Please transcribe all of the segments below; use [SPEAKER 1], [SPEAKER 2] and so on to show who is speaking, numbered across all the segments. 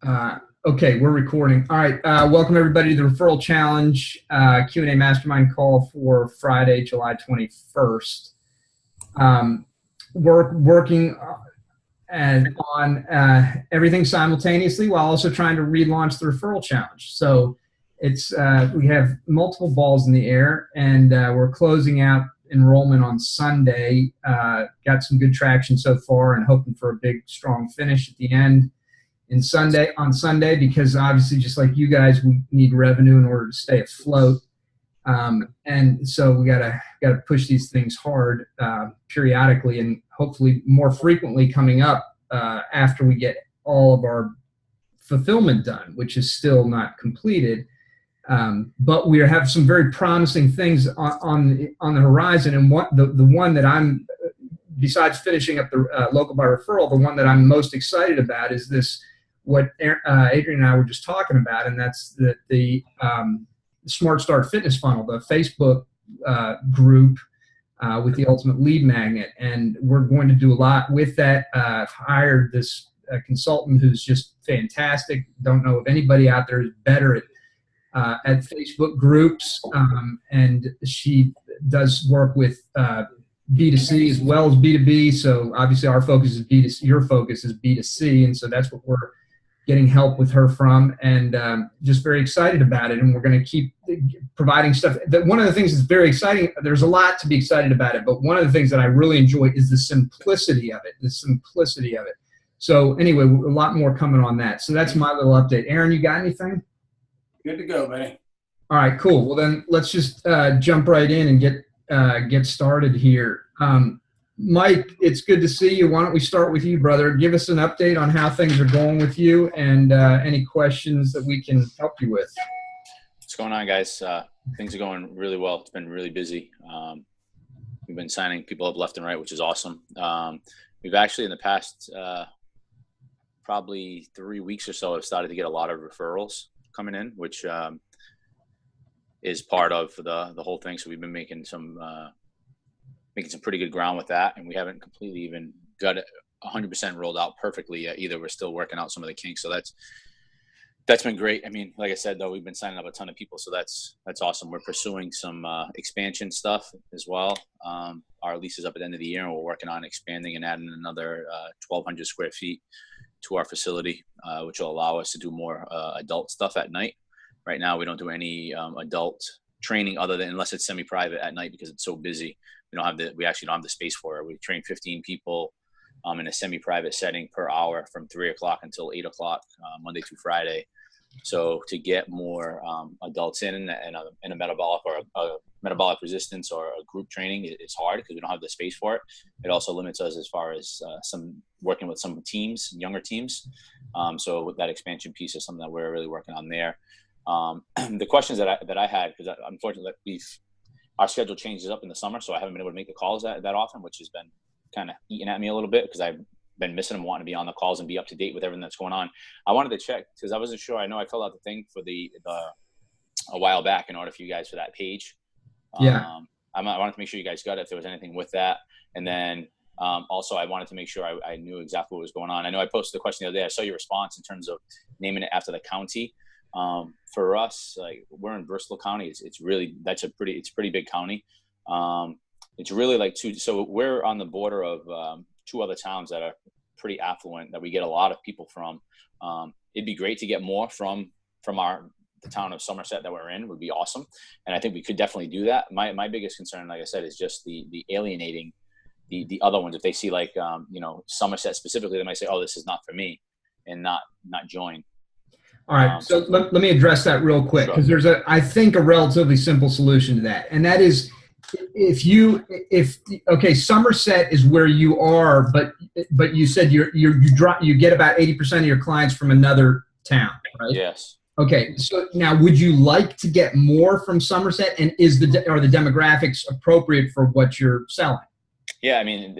[SPEAKER 1] Okay, we're recording. All right, welcome everybody to the Referral Challenge Q&A Mastermind call for Friday, July 21st. We're working on everything simultaneously while also trying to relaunch the Referral Challenge. So it's we have multiple balls in the air, and we're closing out enrollment on Sunday. Got some good traction so far and hoping for a big, strong finish at the end. On Sunday, because obviously, just like you guys, we need revenue in order to stay afloat, and so we gotta push these things hard periodically, and hopefully more frequently coming up after we get all of our fulfillment done, which is still not completed. But we have some very promising things on the horizon, and the one that I'm, besides finishing up the local by referral, the one that I'm most excited about is this. What Adrian and I were just talking about, and that's the Smart Start Fitness Funnel, the Facebook group with the ultimate lead magnet. And we're going to do a lot with that. I've hired this consultant who's just fantastic. Don't know if anybody out there is better at Facebook groups, and she does work with B2C as well as B2B. So obviously our focus is B2C, your focus is B2C, and so that's what we're getting help with her from, and just very excited about it. And we're going to keep providing stuff. One of the things that's very exciting, there's a lot to be excited about it, but one of the things that I really enjoy is the simplicity of it. So anyway, a lot more coming on that. So that's my little update. Aaron, you got anything?
[SPEAKER 2] Good to go, buddy.
[SPEAKER 1] All right, cool. Well, then let's just jump right in and get started here. Mike, it's good to see you. Why don't we start with you, brother? Give us an update on how things are going with you, and any questions that we can help you with.
[SPEAKER 3] What's going on, guys? Things are going really well. It's been really busy. We've been signing people up left and right, which is awesome. We've actually, in the past probably 3 weeks or so, have started to get a lot of referrals coming in, which is part of the whole thing. So we've been making some pretty good ground with that, and we haven't completely even got it 100% rolled out perfectly yet either. We're still working out some of the kinks, so that's been great. I mean, like I said, though, we've been signing up a ton of people, so that's awesome. We're pursuing some expansion stuff as well. Our lease is up at the end of the year, and we're working on expanding and adding another 1,200 square feet to our facility, which will allow us to do more adult stuff at night. Right now, we don't do any adult training unless it's semi-private at night because it's so busy. We actually don't have the space for it. We train 15 people in a semi-private setting per hour from 3 o'clock until 8 o'clock, Monday through Friday. So to get more adults in a metabolic or a metabolic resistance or a group training, it's hard because we don't have the space for it. It also limits us as far as working with some teams, younger teams. So with that expansion piece is something that we're really working on there. The questions that I had, because unfortunately our schedule changes up in the summer, so I haven't been able to make the calls that often, which has been kind of eating at me a little bit because I've been missing them, wanting to be on the calls and be up to date with everything that's going on. I wanted to check because I wasn't sure. I know I filled out the thing for a while back in order for you guys for that page.
[SPEAKER 1] Yeah.
[SPEAKER 3] I wanted to make sure you guys got it if there was anything with that, and then also I wanted to make sure I knew exactly what was going on. I know I posted the question the other day. I saw your response in terms of naming it after the county. For us, like we're in Bristol County, it's a pretty big county. It's really like so we're on the border of 2 other towns that are pretty affluent that we get a lot of people from. It'd be great to get more from the town of Somerset that we're in. Would be awesome, and I think we could definitely do that. My biggest concern, like I said, is just the alienating the other ones. If they see like Somerset specifically, they might say, "Oh, this is not for me," and not join.
[SPEAKER 1] All right, so let me address that real quick because there's I think a relatively simple solution to that, and that is okay, Somerset is where you are, but you said you get about 80% of your clients from another town, right?
[SPEAKER 3] Yes.
[SPEAKER 1] Okay, so now would you like to get more from Somerset, and are the demographics appropriate for what you're selling?
[SPEAKER 3] Yeah, I mean,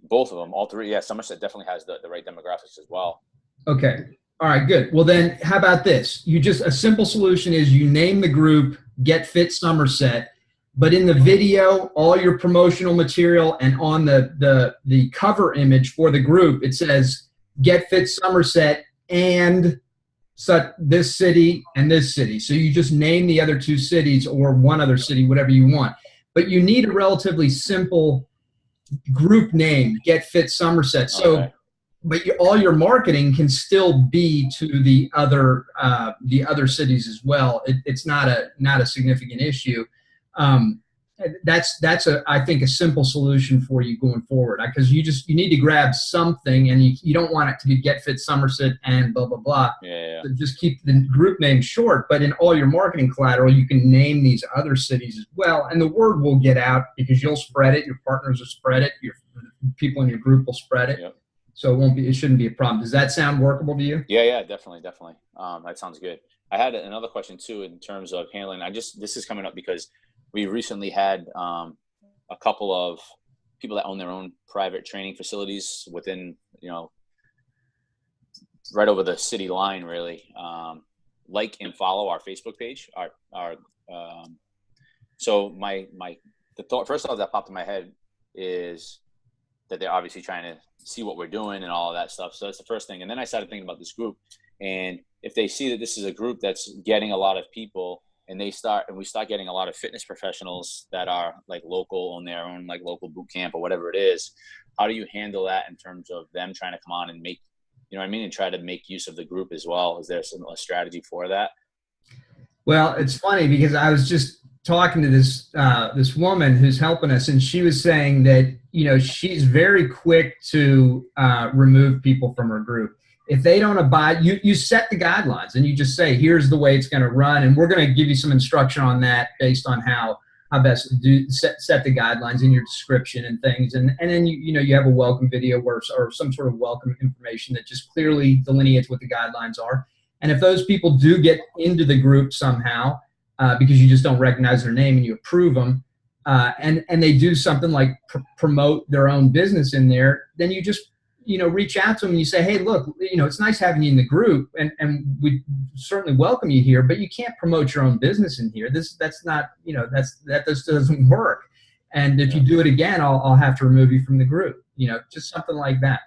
[SPEAKER 3] both of them, all three. Yeah, Somerset definitely has the right demographics as well.
[SPEAKER 1] Okay. All right, good. Well, then how about this? A simple solution is you name the group Get Fit Somerset, but in the video, all your promotional material and on the cover image for the group, it says Get Fit Somerset and such this city and this city. So you just name the other two cities or one other city, whatever you want. But you need a relatively simple group name, Get Fit Somerset. So,
[SPEAKER 3] Okay.
[SPEAKER 1] but all your marketing can still be to the other cities as well. It's not a significant issue. That's I think a simple solution for you going forward, because you need to grab something, and you don't want it to be Get Fit Somerset and blah blah blah.
[SPEAKER 3] Yeah.
[SPEAKER 1] So just keep the group name short, but in all your marketing collateral you can name these other cities as well, and the word will get out because you'll spread it, your partners will spread it, your people in your group will spread it.
[SPEAKER 3] Yep.
[SPEAKER 1] So it shouldn't be a problem. Does that sound workable to you?
[SPEAKER 3] Yeah, definitely. That sounds good. I had another question too in terms of handling. This is coming up because we recently had a couple of people that own their own private training facilities within, right over the city line, really. Like and follow our Facebook page. So the thought, first thought that popped in my head is that they're obviously trying to see what we're doing and all of that stuff. So that's the first thing. And then I started thinking about this group, and if they see that this is a group that's getting a lot of people, and we start getting a lot of fitness professionals that are like local, on their own like local boot camp or whatever it is, how do you handle that in terms of them trying to come on and make, and try to make use of the group as well? Is there a strategy for that?
[SPEAKER 1] Well, it's funny because I was just talking to this woman who's helping us, and she was saying that she's very quick to remove people from her group if they don't abide. You set the guidelines, and you just say, here's the way it's going to run, and we're going to give you some instruction on that based on how best to set the guidelines in your description and things, and then you have a welcome video or some sort of welcome information that just clearly delineates what the guidelines are. And if those people do get into the group somehow, because you just don't recognize their name and you approve them, and they do something like promote their own business in there, then you just reach out to them and you say, hey, look, it's nice having you in the group, and we certainly welcome you here, but you can't promote your own business in here. That's not, that just doesn't work. And if you do it again, I'll have to remove you from the group. Just something like that.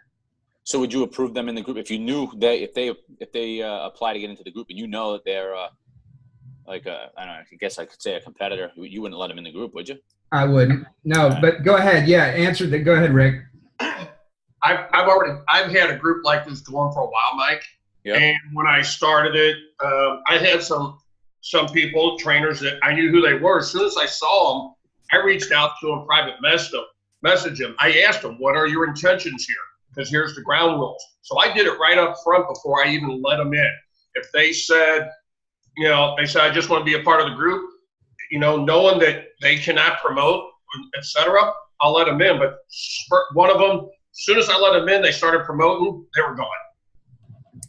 [SPEAKER 3] So would you approve them in the group if you knew that if they apply to get into the group and that they're I don't know, I guess I could say a competitor, you wouldn't let them in the group, would you?
[SPEAKER 1] I wouldn't. No, but go ahead. Yeah, answer that. Go ahead, Rick.
[SPEAKER 2] I've had a group like this going for a while, Mike. Yep. And when I started it, I had some people, trainers, that I knew who they were. As soon as I saw them, I reached out to them, private message them. I asked them, what are your intentions here? Because here's the ground rules. So I did it right up front before I even let them in. If they said, I just want to be a part of the group, knowing that they cannot promote, etc., I'll let them in. But one of them, as soon as I let them in, they started promoting, they were gone.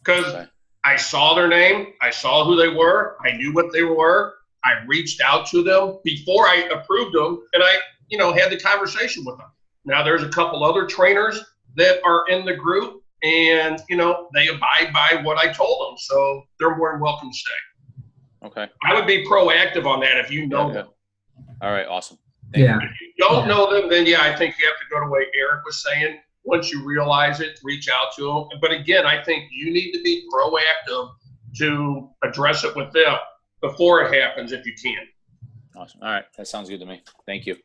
[SPEAKER 2] Because I saw their name, I saw who they were, I knew what they were, I reached out to them before I approved them, and I, had the conversation with them. Now there's a couple other trainers that are in the group, and, they abide by what I told them, so they're more than welcome to stay.
[SPEAKER 3] Okay.
[SPEAKER 2] I would be proactive on that if you know them.
[SPEAKER 3] All right, awesome.
[SPEAKER 1] Thank you.
[SPEAKER 2] If you don't know them, then I think you have to go to what Eric was saying. Once you realize it, reach out to them. But again, I think you need to be proactive to address it with them before it happens if you can.
[SPEAKER 3] Awesome. All right. That sounds good to me. Thank you.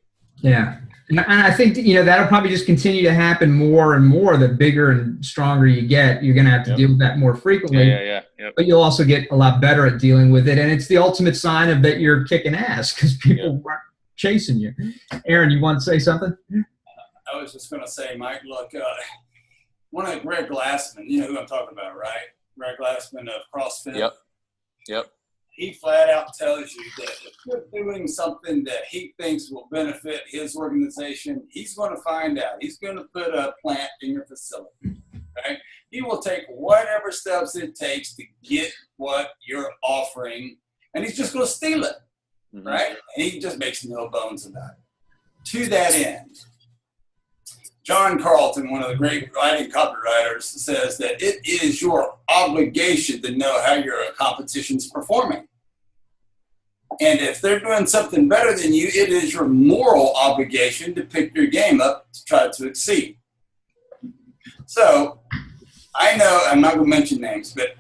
[SPEAKER 1] Yeah. And I think, that'll probably just continue to happen more and more. The bigger and stronger you get, you're going to have to deal with that more frequently.
[SPEAKER 3] Yeah.
[SPEAKER 1] But you'll also get a lot better at dealing with it. And it's the ultimate sign of that you're kicking ass because people aren't chasing you. Aaron, you want to say something?
[SPEAKER 4] I was just going to say, Mike, look, one of Greg Glassman, you know who I'm talking about, right? Greg Glassman of CrossFit.
[SPEAKER 3] Yep.
[SPEAKER 4] He flat out tells you that if you're doing something that he thinks will benefit his organization, he's going to find out. He's going to put a plant in your facility, okay? He will take whatever steps it takes to get what you're offering, and he's just going to steal it, right? And he just makes no bones about it. To that end, John Carlton, one of the great writing copywriters, says that it is your obligation to know how your competition's performing. And if they're doing something better than you, it is your moral obligation to pick your game up to try to exceed. So I I know, I'm not going to mention names, but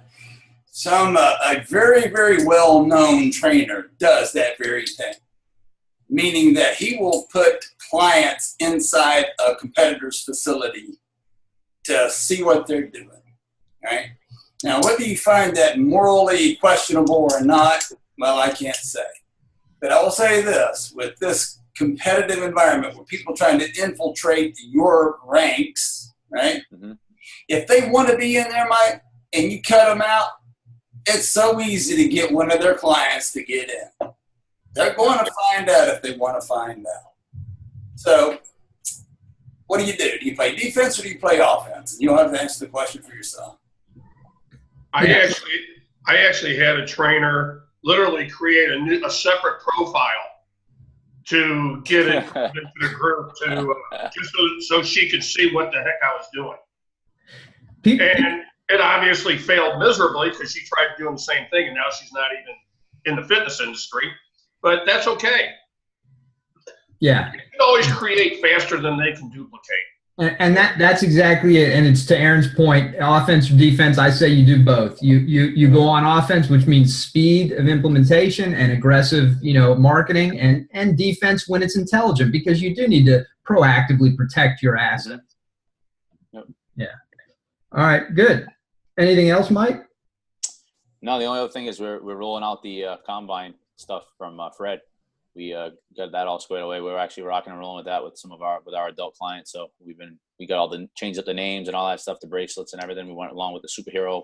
[SPEAKER 4] a very, very well-known trainer does that very thing, meaning that he will put clients inside a competitor's facility to see what they're doing, right? Now, whether you find that morally questionable or not, well, I can't say. But I will say this, with this competitive environment where people trying to infiltrate your ranks, right? Mm-hmm. If they want to be in there, Mike, and you cut them out, it's so easy to get one of their clients to get in. They're going to find out if they want to find out. So what do? Do you play defense or do you play offense? You don't have to answer the question for yourself.
[SPEAKER 2] I actually had a trainer literally create a separate profile to get it into the group just so she could see what the heck I was doing. And it obviously failed miserably because she tried doing the same thing, and now she's not even in the fitness industry. But that's okay.
[SPEAKER 1] Yeah.
[SPEAKER 2] You can always create faster than they can duplicate.
[SPEAKER 1] And that's exactly it. And it's to Aaron's point, offense or defense, I say you do both. You go on offense, which means speed of implementation and aggressive, marketing, and defense when it's intelligent, because you do need to proactively protect your assets.
[SPEAKER 3] Yep.
[SPEAKER 1] Yeah. All right, good. Anything else, Mike?
[SPEAKER 3] No, the only other thing is we're rolling out the combine stuff from Fred. We got that all squared away. We're actually rocking and rolling with that with our adult clients. So we got all changed up the names and all that stuff, the bracelets and everything. We went along with the superhero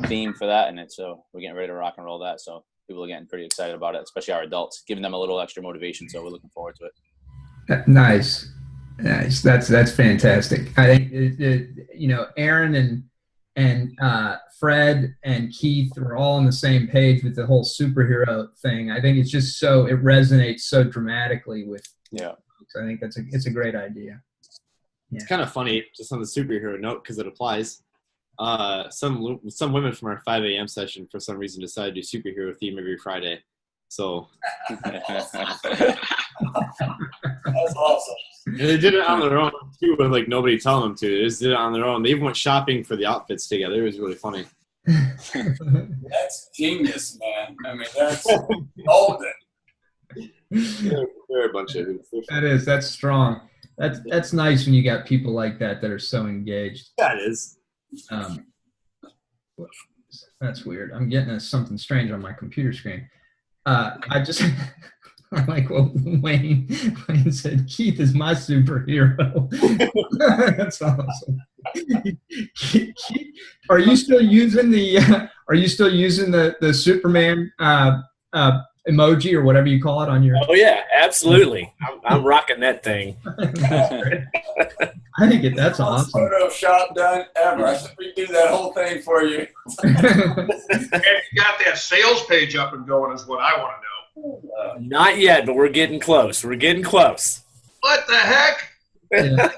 [SPEAKER 3] theme for that, and so we're getting ready to rock and roll that. So people are getting pretty excited about it, especially our adults, giving them a little extra motivation. So we're looking forward to it.
[SPEAKER 1] Nice. That's fantastic. I think Aaron and Fred and Keith are all on the same page with the whole superhero thing. I think it's just it resonates so dramatically with folks. I think it's a great idea. Yeah.
[SPEAKER 5] It's kind of funny, just on the superhero note, because it applies. Some women from our 5 a.m. session, for some reason, decided to do superhero theme every Friday. So
[SPEAKER 4] that's awesome.
[SPEAKER 5] And they did it on their own too, with nobody telling them to. They just did it on their own. They even went shopping for the outfits together. It was really funny.
[SPEAKER 4] That's genius, man. I mean, that's golden.
[SPEAKER 5] They're a bunch of hoops.
[SPEAKER 1] That's strong. That's nice when you got people like that are so engaged.
[SPEAKER 5] That is.
[SPEAKER 1] That's weird. I'm getting something strange on my computer screen. I'm like, well, Wayne said, Keith is my superhero. That's awesome. Keith, are you still using the Superman emoji or whatever you call it on your?
[SPEAKER 6] Oh yeah, absolutely. I'm rocking that thing.
[SPEAKER 1] I think that's awesome.
[SPEAKER 4] Photoshop done ever. I should redo that whole thing for you.
[SPEAKER 2] And you got that sales page up and going is what I want to know.
[SPEAKER 6] Not yet, but we're getting close. We're getting close.
[SPEAKER 2] What the heck?
[SPEAKER 1] Yeah.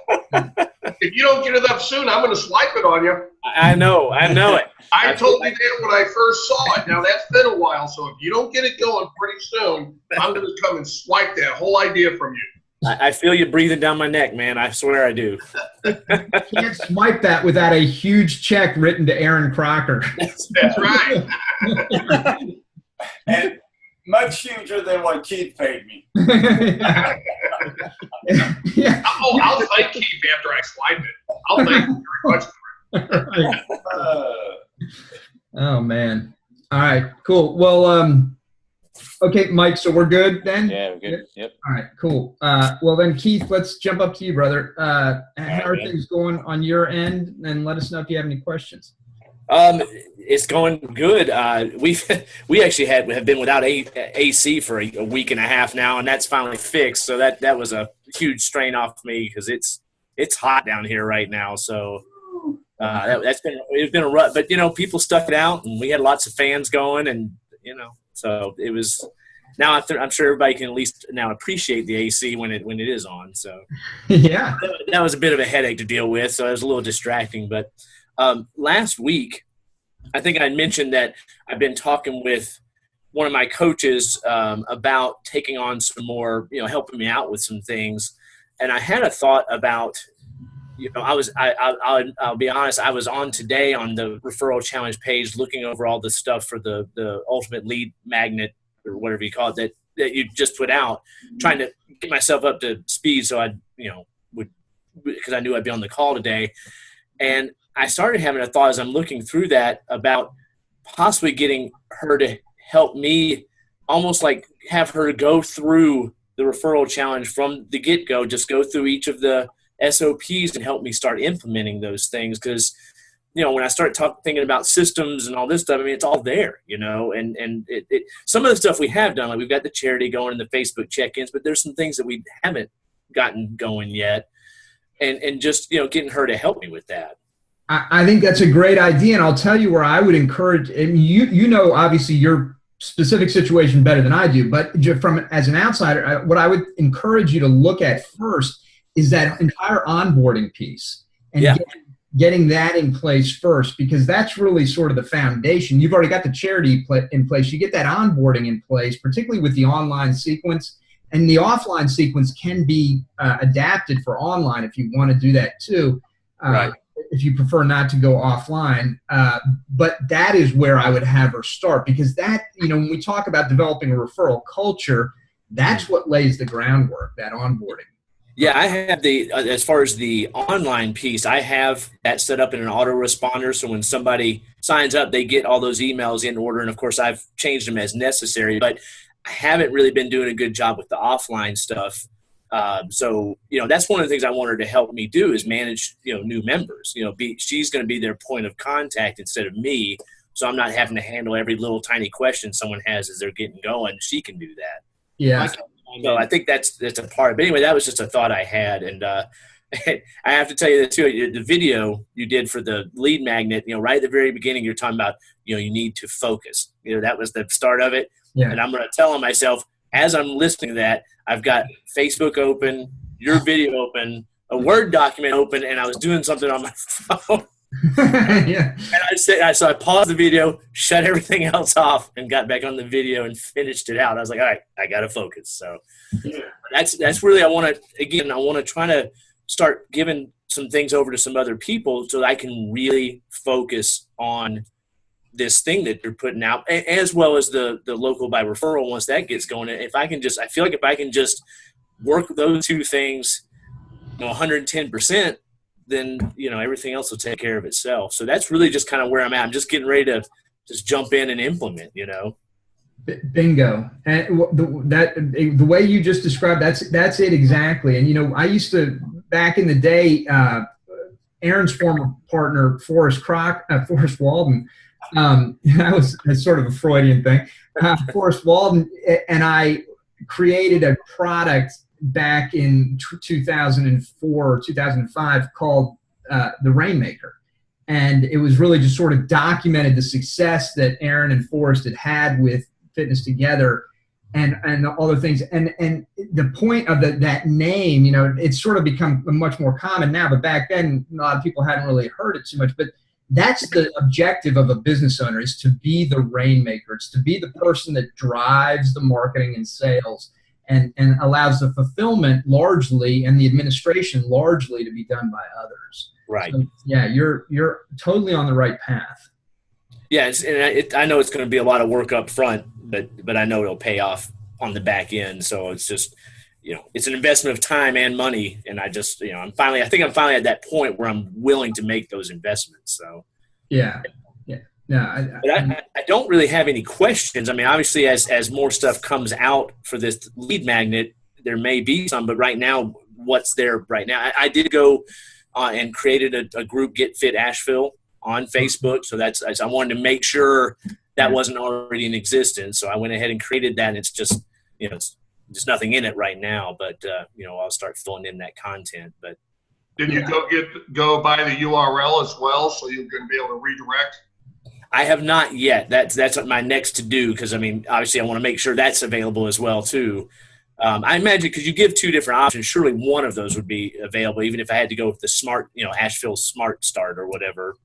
[SPEAKER 2] If you don't get it up soon, I'm going to swipe it on you.
[SPEAKER 6] I know it.
[SPEAKER 2] I told you that when I first saw it. Now, that's been a while, so if you don't get it going pretty soon, I'm going to come and swipe that whole idea from you.
[SPEAKER 6] I feel you breathing down my neck, man. I swear I do.
[SPEAKER 1] You can't swipe that without a huge check written to Aaron Crocker.
[SPEAKER 2] That's right.
[SPEAKER 4] And much huger than what Keith paid me.
[SPEAKER 1] Yeah.
[SPEAKER 2] Oh, I'll thank Keith after I swipe it. I'll thank him very much for it.
[SPEAKER 1] Oh, man. All right, cool. Well, okay, Mike, so we're good then?
[SPEAKER 3] Yeah, we're good. Yep.
[SPEAKER 1] All right, cool. Well, then, Keith, let's jump up to you, brother. How are things going on your end? And let us know if you have any questions.
[SPEAKER 6] It's going good. We actually have been without AC for a week and a half now, and that's finally fixed. So that was a huge strain off me because it's hot down here right now. So it's been a rut, but people stuck it out, and we had lots of fans going, and so it was. Now I'm sure everybody can at least now appreciate the AC when it is on. So
[SPEAKER 1] yeah,
[SPEAKER 6] that was a bit of a headache to deal with. So it was a little distracting, but. Last week, I think I mentioned that I've been talking with one of my coaches about taking on some more, helping me out with some things. And I had a thought about you know, I'll be honest. I was on today on the referral challenge page, looking over all the stuff for the ultimate lead magnet or whatever you call it that you just put out, trying to get myself up to speed. So I, you know, because I knew I'd be on the call today. And I started having a thought as I'm looking through that about possibly getting her to help me, almost like have her go through the referral challenge from the get-go, just go through each of the SOPs and help me start implementing those things. Because, you know, when I start thinking about systems and all this stuff, I mean, it's all there, you know, and some of the stuff we have done, like we've got the charity going and the Facebook check-ins, but there's some things that we haven't gotten going yet. And just, you know, getting her to help me with that.
[SPEAKER 1] I think that's a great idea. And I'll tell you where I would encourage, and you know, obviously your specific situation better than I do, but from as an outsider, what I would encourage you to look at first is that entire onboarding piece and getting that in place first, because that's really sort of the foundation. You've already got the charity in place. You get that onboarding in place, particularly with the online sequence. And the offline sequence can be adapted for online if you want to do that too,
[SPEAKER 6] right.
[SPEAKER 1] If you prefer not to go offline. But that is where I would have her start, because that, you know, when we talk about developing a referral culture, that's what lays the groundwork, that onboarding.
[SPEAKER 6] Yeah, I have as far as the online piece, I have that set up in an autoresponder. So when somebody signs up, they get all those emails in order. And of course, I've changed them as necessary, but I haven't really been doing a good job with the offline stuff. So, you know, that's one of the things I want her to help me do is manage, you know, new members. You know, she's going to be their point of contact instead of me. So I'm not having to handle every little tiny question someone has as they're getting going. She can do that.
[SPEAKER 1] Yeah.
[SPEAKER 6] So I think that's a part. But anyway, that was just a thought I had. And I have to tell you that too, the video you did for the lead magnet, you know, right at the very beginning, you're talking about, you know, you need to focus. You know, that was the start of it.
[SPEAKER 1] Yeah.
[SPEAKER 6] And I'm going to tell myself, as I'm listening to that, I've got Facebook open, your video open, a Word document open, and I was doing something on my phone.
[SPEAKER 1] Yeah.
[SPEAKER 6] And so I paused the video, shut everything else off, and got back on the video and finished it out. I was like, all right, I got to focus. So that's really, I want to try to start giving some things over to some other people so that I can really focus on this thing that you're putting out, as well as the local by referral. Once that gets going, I feel like if I can just work those two things, you know, 110%, then, you know, everything else will take care of itself. So that's really just kind of where I'm at. I'm just getting ready to just jump in and implement, you know.
[SPEAKER 1] Bingo. And the way you just described, that's it exactly. And, you know, I used to, back in the day, Aaron's former partner, Forrest Walden, that was sort of a Freudian thing. Forrest Walden and I created a product back in 2004 or 2005 called the Rainmaker. And it was really just sort of documented the success that Aaron and Forrest had with Fitness Together and all the things. And the point of that name, you know, it's sort of become much more common now, but back then a lot of people hadn't really heard it too much. But that's the objective of a business owner, is to be the rainmaker. It's to be the person that drives the marketing and sales and allows the fulfillment largely and the administration largely to be done by others.
[SPEAKER 6] Right.
[SPEAKER 1] So, yeah, you're totally on the right path.
[SPEAKER 6] Yeah, I know it's going to be a lot of work up front, but I know it'll pay off on the back end. So it's just, you know, it's an investment of time and money. And I just, you know, I think I'm finally at that point where I'm willing to make those investments. So
[SPEAKER 1] yeah. No,
[SPEAKER 6] I don't really have any questions. I mean, obviously, as more stuff comes out for this lead magnet, there may be some. But right now, what's there right now? I did go and created a group, Get Fit Asheville, on Facebook. So I wanted to make sure that wasn't already in existence. So I went ahead and created that. And it's just, you know, it's just nothing in it right now. But you know, I'll start filling in that content. But
[SPEAKER 2] did you go by the URL as well, so you're going to be able to redirect?
[SPEAKER 6] I have not yet. That's my next to do, because I mean, obviously, I want to make sure that's available as well too. I imagine because you give two different options, surely one of those would be available, even if I had to go with the smart, you know, Asheville Smart Start or whatever.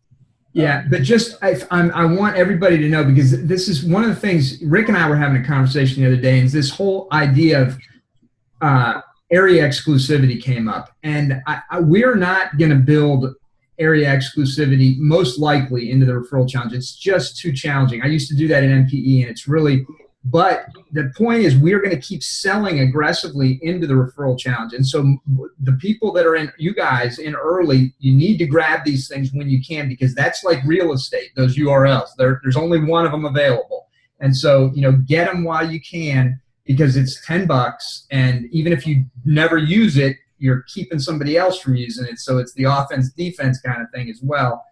[SPEAKER 1] Yeah, but just I want everybody to know, because this is one of the things Rick and I were having a conversation the other day, and this whole idea of area exclusivity came up, and we're not going to build area exclusivity most likely into the referral challenge. It's just too challenging. I used to do that in MPE, and it's really, but the point is we're going to keep selling aggressively into the referral challenge. And so the people that are in, you guys in early, you need to grab these things when you can, because that's like real estate, those URLs. There's only one of them available. And so, get them while you can, because it's $10, and even if you never use it, you're keeping somebody else from using it. So it's the offense defense kind of thing as well,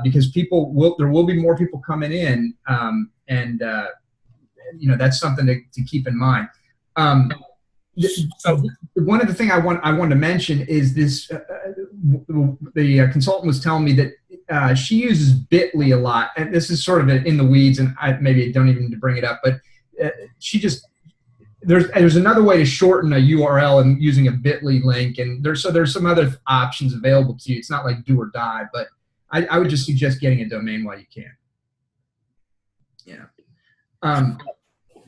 [SPEAKER 1] because there will be more people coming in, and that's something to keep in mind. So one of the things I wanted to mention is this. The consultant was telling me that she uses Bitly a lot, and this is sort of in the weeds, and I maybe don't even need to bring it up, but she just. There's another way to shorten a URL and using a Bitly link, and there's some other options available to you. It's not like do or die, but I would just suggest getting a domain while you can.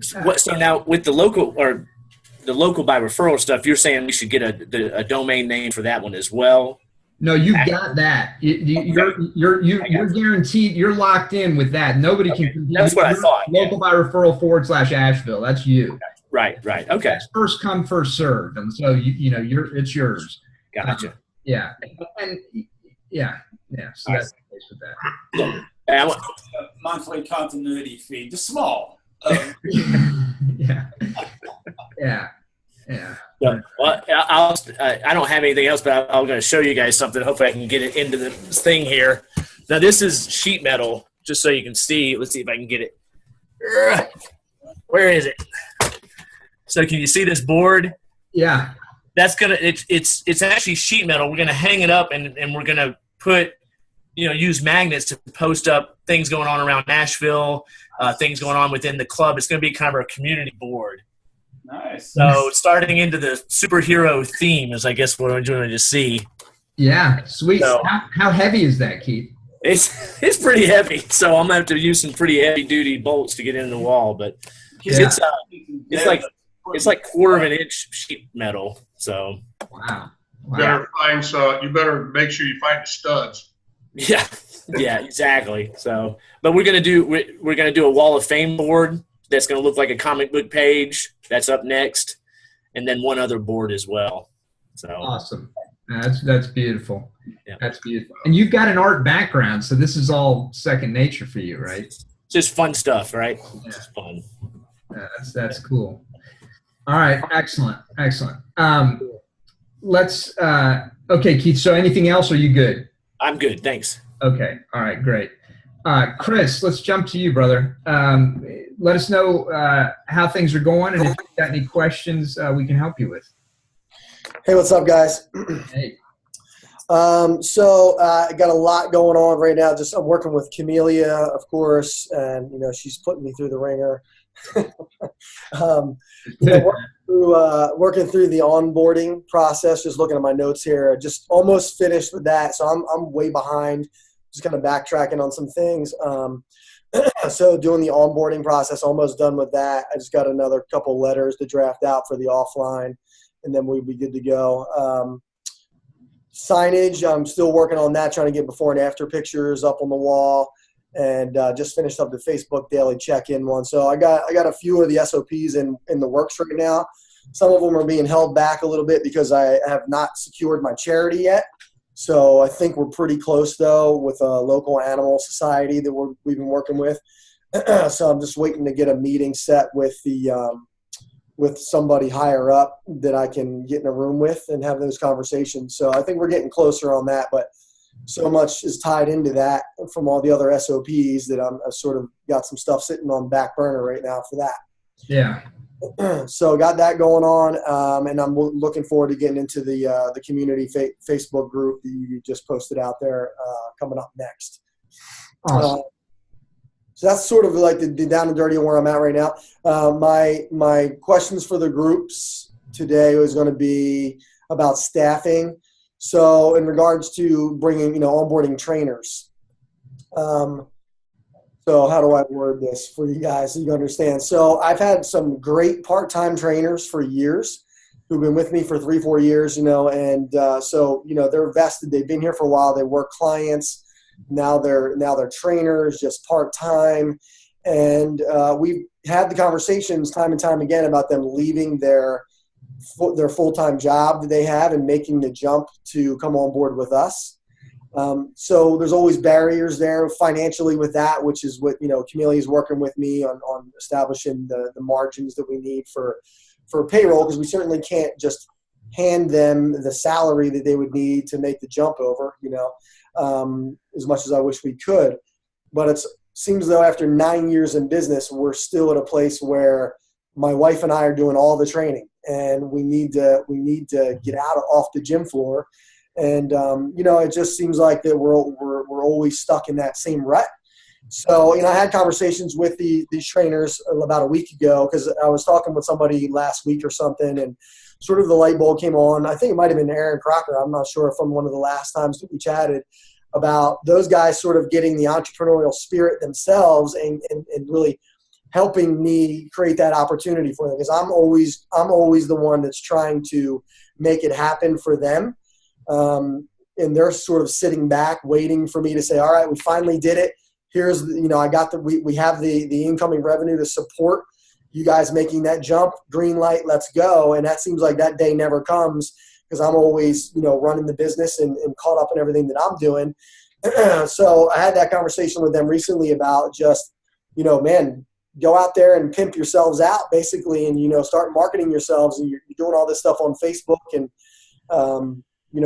[SPEAKER 6] So now with the local by referral stuff, you're saying we should get a domain name for that one as well?
[SPEAKER 1] No, you got that. You're guaranteed. You're locked in with that. Nobody can.
[SPEAKER 6] That's what I thought.
[SPEAKER 1] Local by referral /Asheville. That's you.
[SPEAKER 6] Right. Okay.
[SPEAKER 1] That's first come, first served, and so it's yours.
[SPEAKER 6] Gotcha.
[SPEAKER 1] Yeah. And yeah. So that's the case with that.
[SPEAKER 4] Monthly continuity fee, just small.
[SPEAKER 1] Yeah.
[SPEAKER 6] Well, I don't have anything else, but I'm going to show you guys something. Hopefully I can get it into this thing here. Now, this is sheet metal, just so you can see. Let's see if I can get it. Where is it? So can you see this board?
[SPEAKER 1] Yeah.
[SPEAKER 6] That's it's actually sheet metal. We're going to hang it up, and we're going to use magnets to post up things going on around Nashville, things going on within the club. It's going to be kind of a community board.
[SPEAKER 4] Nice.
[SPEAKER 6] So starting into the superhero theme is, I guess, what I'm going to see.
[SPEAKER 1] Yeah, sweet. So, how heavy is that, Keith?
[SPEAKER 6] It's pretty heavy. So I'm going to have to use some pretty heavy duty bolts to get in the wall, but it's like 1/4 of an inch sheet metal. So
[SPEAKER 1] wow.
[SPEAKER 2] You better make sure you find the studs.
[SPEAKER 6] Yeah, exactly. So, but we're gonna do a Wall of Fame board that's gonna look like a comic book page. That's up next, and then one other board as well. So
[SPEAKER 1] awesome. That's beautiful.
[SPEAKER 6] Yeah.
[SPEAKER 1] That's beautiful. And you've got an art background, so this is all second nature for you, right?
[SPEAKER 6] Just fun stuff, right?
[SPEAKER 1] Yeah.
[SPEAKER 6] Just fun.
[SPEAKER 1] Yeah, that's cool. All right, excellent. Let's. Okay, Keith. So anything else? Or are you good?
[SPEAKER 6] I'm good, thanks.
[SPEAKER 1] Okay. All right. Great. Chris, let's jump to you, brother. Let us know how things are going, and if you've got any questions we can help you with.
[SPEAKER 7] Hey, what's up, guys?
[SPEAKER 1] Hey.
[SPEAKER 7] So I got a lot going on right now. I'm working with Camellia, of course, and she's putting me through the ringer. Working through the onboarding process. Just looking at my notes here, just almost finished with that. So I'm way behind. Just kind of backtracking on some things. So doing the onboarding process, almost done with that. I just got another couple letters to draft out for the offline, and then we'll be good to go. Signage, I'm still working on that, trying to get before and after pictures up on the wall, and just finished up the Facebook daily check-in one. So I got a few of the SOPs in the works right now. Some of them are being held back a little bit because I have not secured my charity yet. So I think we're pretty close, though, with a local animal society that we've been working with. So I'm just waiting to get a meeting set with with somebody higher up that I can get in a room with and have those conversations. So I think we're getting closer on that, but so much is tied into that from all the other SOPs that I've sort of got some stuff sitting on back burner right now for that.
[SPEAKER 1] Yeah.
[SPEAKER 7] So got that going on, and I'm looking forward to getting into the community Facebook group that you just posted out there coming up next.
[SPEAKER 1] Awesome.
[SPEAKER 7] So that's sort of like the down and dirty where I'm at right now. My questions for the groups today was going to be about staffing. So in regards to bringing, onboarding trainers. So how do I word this for you guys so you understand? So I've had some great part-time trainers for years. who've been with me for 3-4 years, and so they're vested. They've been here for a while. They work clients. Now they're trainers, just part-time. And we've had the conversations time and time again about them leaving their full-time job that they have and making the jump to come on board with us. So there's always barriers there financially with that, which is what, Camellia is working with me on establishing the margins that we need for payroll, because we certainly can't just hand them the salary that they would need to make the jump over, as much as I wish we could. But it seems though after 9 years in business, we're still at a place where my wife and I are doing all the training, and we need to get off the gym floor. And, it just seems like that we're always stuck in that same rut. So, I had conversations with these trainers about a week ago, because I was talking with somebody last week or something, and sort of the light bulb came on. I think it might have been Aaron Crocker. I'm not sure, from one of the last times that we chatted, about those guys sort of getting the entrepreneurial spirit themselves and really helping me create that opportunity for them, because I'm always the one that's trying to make it happen for them. And they're sort of sitting back waiting for me to say, all right, we finally did it. Here's, we have the incoming revenue to support you guys making that jump. Green light, let's go. And that seems like that day never comes, because I'm always, running the business and caught up in everything that I'm doing. So I had that conversation with them recently about just, man, go out there and pimp yourselves out basically, and, start marketing yourselves, and you're doing all this stuff on Facebook, and,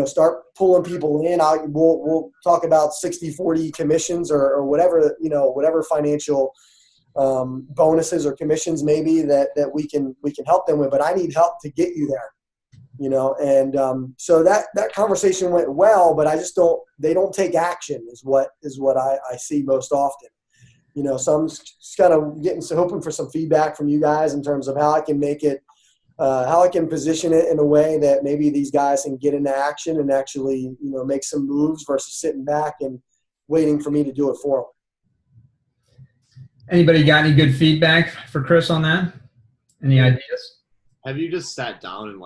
[SPEAKER 7] start pulling people in. We'll talk about 60-40 commissions or whatever, whatever financial bonuses or commissions maybe that we can help them with. But I need help to get you there, and so that conversation went well, but they don't take action is what I see most often. So I'm just kind of hoping for some feedback from you guys in terms of how I can make it, how I can position it in a way that maybe these guys can get into action and actually, make some moves versus sitting back and waiting for me to do it for them.
[SPEAKER 1] Anybody got any good feedback for Chris on that? Any ideas?
[SPEAKER 5] Have you just sat down and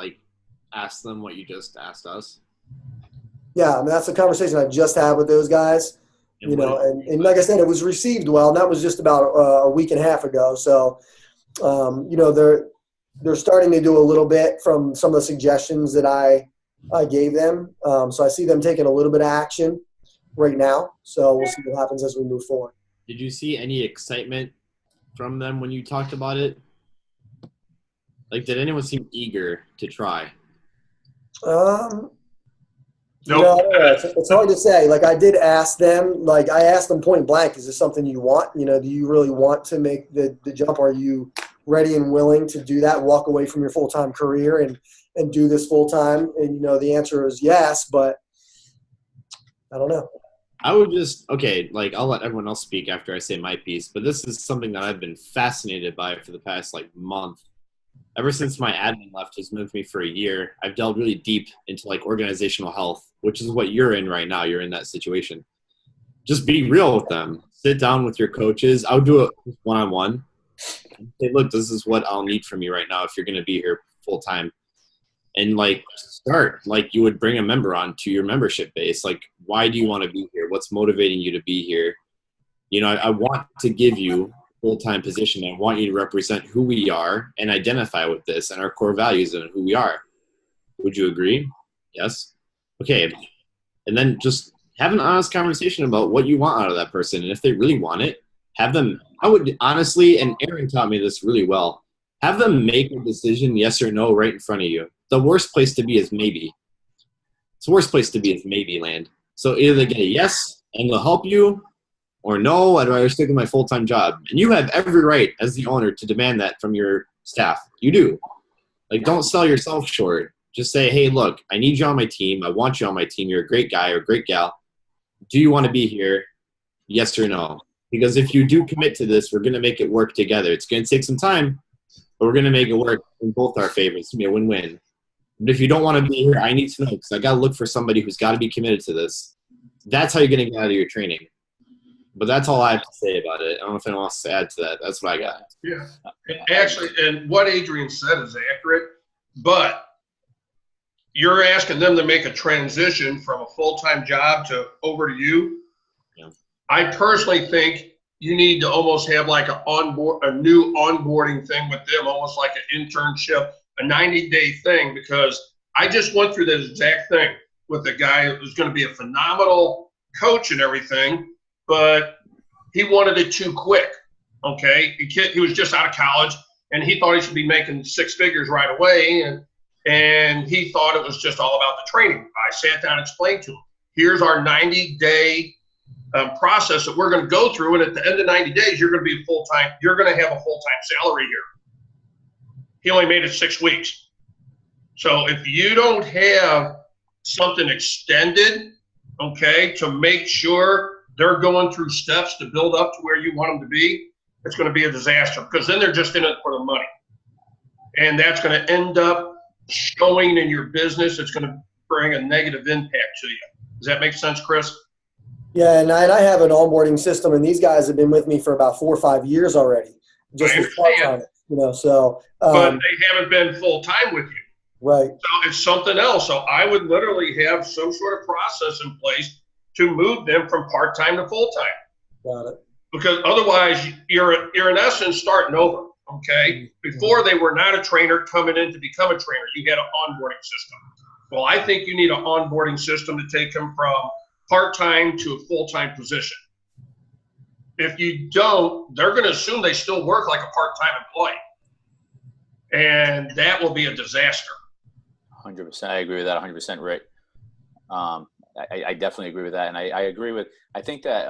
[SPEAKER 5] asked them what you just asked us?
[SPEAKER 7] Yeah, that's a conversation I just had with those guys. And like I said, it was received well, and that was just about a week and a half ago. So, they're starting to do a little bit from some of the suggestions that I gave them. So I see them taking a little bit of action right now. So we'll see what happens as we move forward.
[SPEAKER 5] Did you see any excitement from them when you talked about it? Did anyone seem eager to try?
[SPEAKER 2] Nope.
[SPEAKER 7] It's hard to say. I did ask them, I asked them point blank, is this something you want? Do you really want to make the jump? Are you ready and willing to do that, walk away from your full-time career and do this full-time? And, the answer is yes, but I don't know.
[SPEAKER 5] I would just, I'll let everyone else speak after I say my piece, but this is something that I've been fascinated by for the past month. Ever since my admin left, who's been with me for a year, I've delved really deep into organizational health, which is what you're in right now. You're in that situation. Just be real with them. Sit down with your coaches. I'll do it one-on-one. Say, look, this is what I'll need from you right now if you're going to be here full time. And start you would bring a member on to your membership base. Why do you want to be here? What's motivating you to be here? I want to give you full-time position. I want you to represent who we are and identify with this and our core values and who we are. Would you agree? Yes. Okay. And then just have an honest conversation about what you want out of that person. And if they really want it, have them, I would honestly, and Aaron taught me this really well, have them make a decision, yes or no, right in front of you. The worst place to be is maybe. It's the worst place to be is maybe land. So either they get a yes and they'll help you, or no, I'd rather stick with my full-time job. And you have every right as the owner to demand that from your staff. You do. Don't sell yourself short. Just say, hey, look, I need you on my team. I want you on my team. You're a great guy or a great gal. Do you want to be here? Yes or no? Because if you do commit to this, we're going to make it work together. It's going to take some time, but we're going to make it work in both our favors. It's going to be a win-win. But if you don't want to be here, I need to know, because I got to look for somebody who's got to be committed to this. That's how you're going to get out of your training. But that's all I have to say about it. I don't know if anyone wants to add to that. That's what I got.
[SPEAKER 2] Yeah. Actually, and what Adrian said is accurate, but you're asking them to make a transition from a full-time job to over to you.
[SPEAKER 5] Yeah.
[SPEAKER 2] I personally think you need to almost have like a new onboarding thing with them, almost like an internship, a 90-day thing, because I just went through this exact thing with a guy who was going to be a phenomenal coach and everything, but he wanted it too quick. Okay, he was just out of college, and he thought he should be making six figures right away, and he thought it was just all about the training. I sat down and explained to him, here's our 90-day process that we're going to go through, and at the end of 90 days, you're going to be full-time. You're going to have a full-time salary here. He only made it 6 weeks. So if you don't have something extended, okay, to make sure they're going through steps to build up to where you want them to be, it's going to be a disaster, because then they're just in it for the money. And that's going to end up showing in your business. It's going to bring a negative impact to you. Does that make sense, Chris?
[SPEAKER 7] Yeah, and I have an onboarding system, and these guys have been with me for about 4 or 5 years already. Just as part-time, so.
[SPEAKER 2] But they haven't been full-time with you.
[SPEAKER 7] Right.
[SPEAKER 2] So it's something else. So I would literally have some sort of process in place to move them from part-time to full-time.
[SPEAKER 7] Got it.
[SPEAKER 2] Because otherwise, you're in essence starting over, okay? Before they were not a trainer coming in to become a trainer. You had an onboarding system. Well, I think you need an onboarding system to take them from part-time to a full-time position. If you don't, they're going to assume they still work like a part-time employee. And that will be a disaster.
[SPEAKER 3] 100%. I agree with that 100%, Rick. I definitely agree with that. And I agree with, I think that,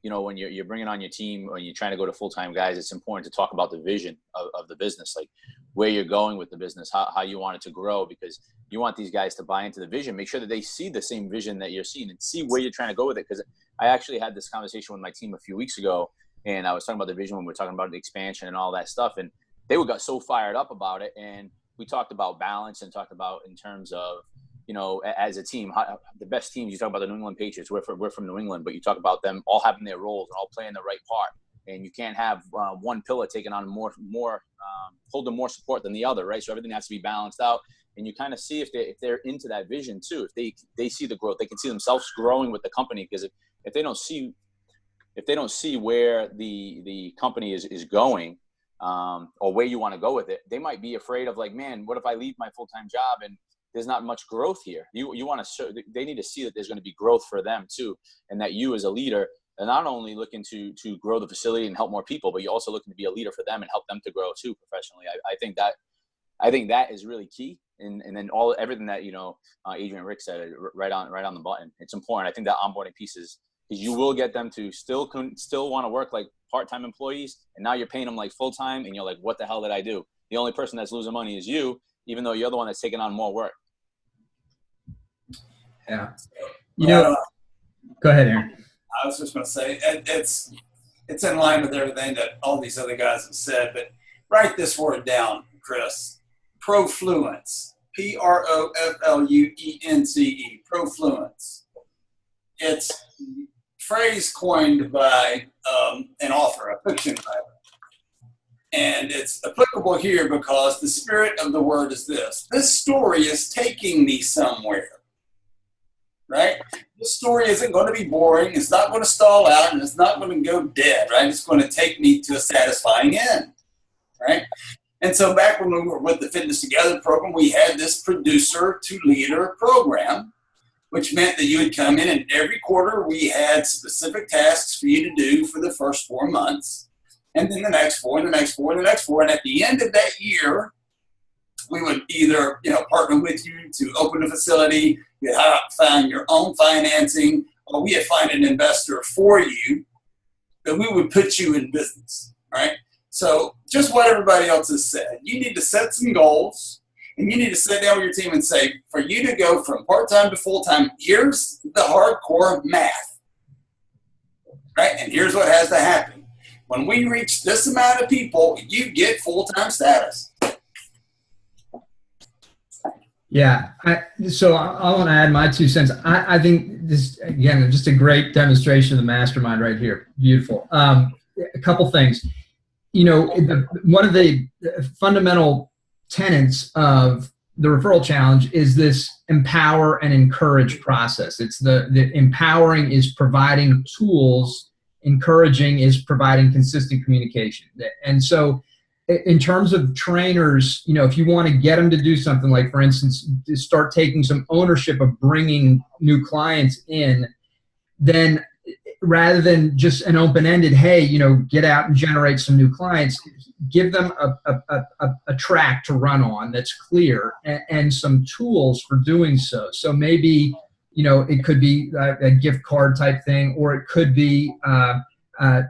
[SPEAKER 3] when you're bringing on your team or you're trying to go to full-time guys, it's important to talk about the vision of the business, like where you're going with the business, how you want it to grow, because you want these guys to buy into the vision, make sure that they see the same vision that you're seeing and see where you're trying to go with it. Because I actually had this conversation with my team a few weeks ago, and I was talking about the vision when we were talking about the expansion and all that stuff. And they got so fired up about it. And we talked about balance and talked about in terms of, as a team, the best teams, you talk about the New England Patriots, we're from New England, but you talk about them all having their roles and all playing the right part. And you can't have one pillar taking on holding more support than the other, right? So everything has to be balanced out. And you kind of see if they're into that vision too, if they see the growth, they can see themselves growing with the company. Because if they don't see where the company is going, or where you want to go with it, they might be afraid of like, man, what if I leave my full-time job and there's not much growth here? You want to show, they need to see that there's going to be growth for them too, and that you as a leader are not only looking to grow the facility and help more people, but you're also looking to be a leader for them and help them to grow too professionally. I think that is really key. And then everything that Adrian and Rick said right on the button. It's important. I think that onboarding piece is you will get them to still want to work like part-time employees, and now you're paying them like full-time, and you're like, what the hell did I do? The only person that's losing money is you, even though you're the one that's taking on more work.
[SPEAKER 1] Yeah. Go ahead, Aaron.
[SPEAKER 4] I was just going to say, it's in line with everything that all these other guys have said, but write this word down, Chris. Profluence. Profluence. Profluence. It's a phrase coined by an author, a fiction writer. And it's applicable here because the spirit of the word is this. This story is taking me somewhere. Right? This story isn't going to be boring. It's not going to stall out, and it's not going to go dead, right? It's going to take me to a satisfying end, right? And so back when we were with the Fitness Together program, we had this producer to leader program, which meant that you would come in and every quarter we had specific tasks for you to do for the first 4 months, and then the next 4, and the next 4, and the next 4. And at the end of that year, we would either partner with you to open a facility, you'd find your own financing, or we'd find an investor for you, that we would put you in business, right? So just what everybody else has said, you need to set some goals, and you need to sit down with your team and say, for you to go from part-time to full-time, here's the hardcore math, right? And here's what has to happen. When we reach this amount of people, you get full-time status.
[SPEAKER 1] Yeah. So I want to add my 2 cents. I think this, again, just a great demonstration of the mastermind right here. Beautiful. A couple things. One of the fundamental tenets of the referral challenge is this empower and encourage process. It's the empowering is providing tools, encouraging is providing consistent communication. And so in terms of trainers, you know, if you want to get them to do something like, for instance, to start taking some ownership of bringing new clients in, then rather than just an open-ended, hey, you know, get out and generate some new clients, give them a track to run on that's clear and some tools for doing so. So maybe, you know, it could be a gift card type thing, or it could be,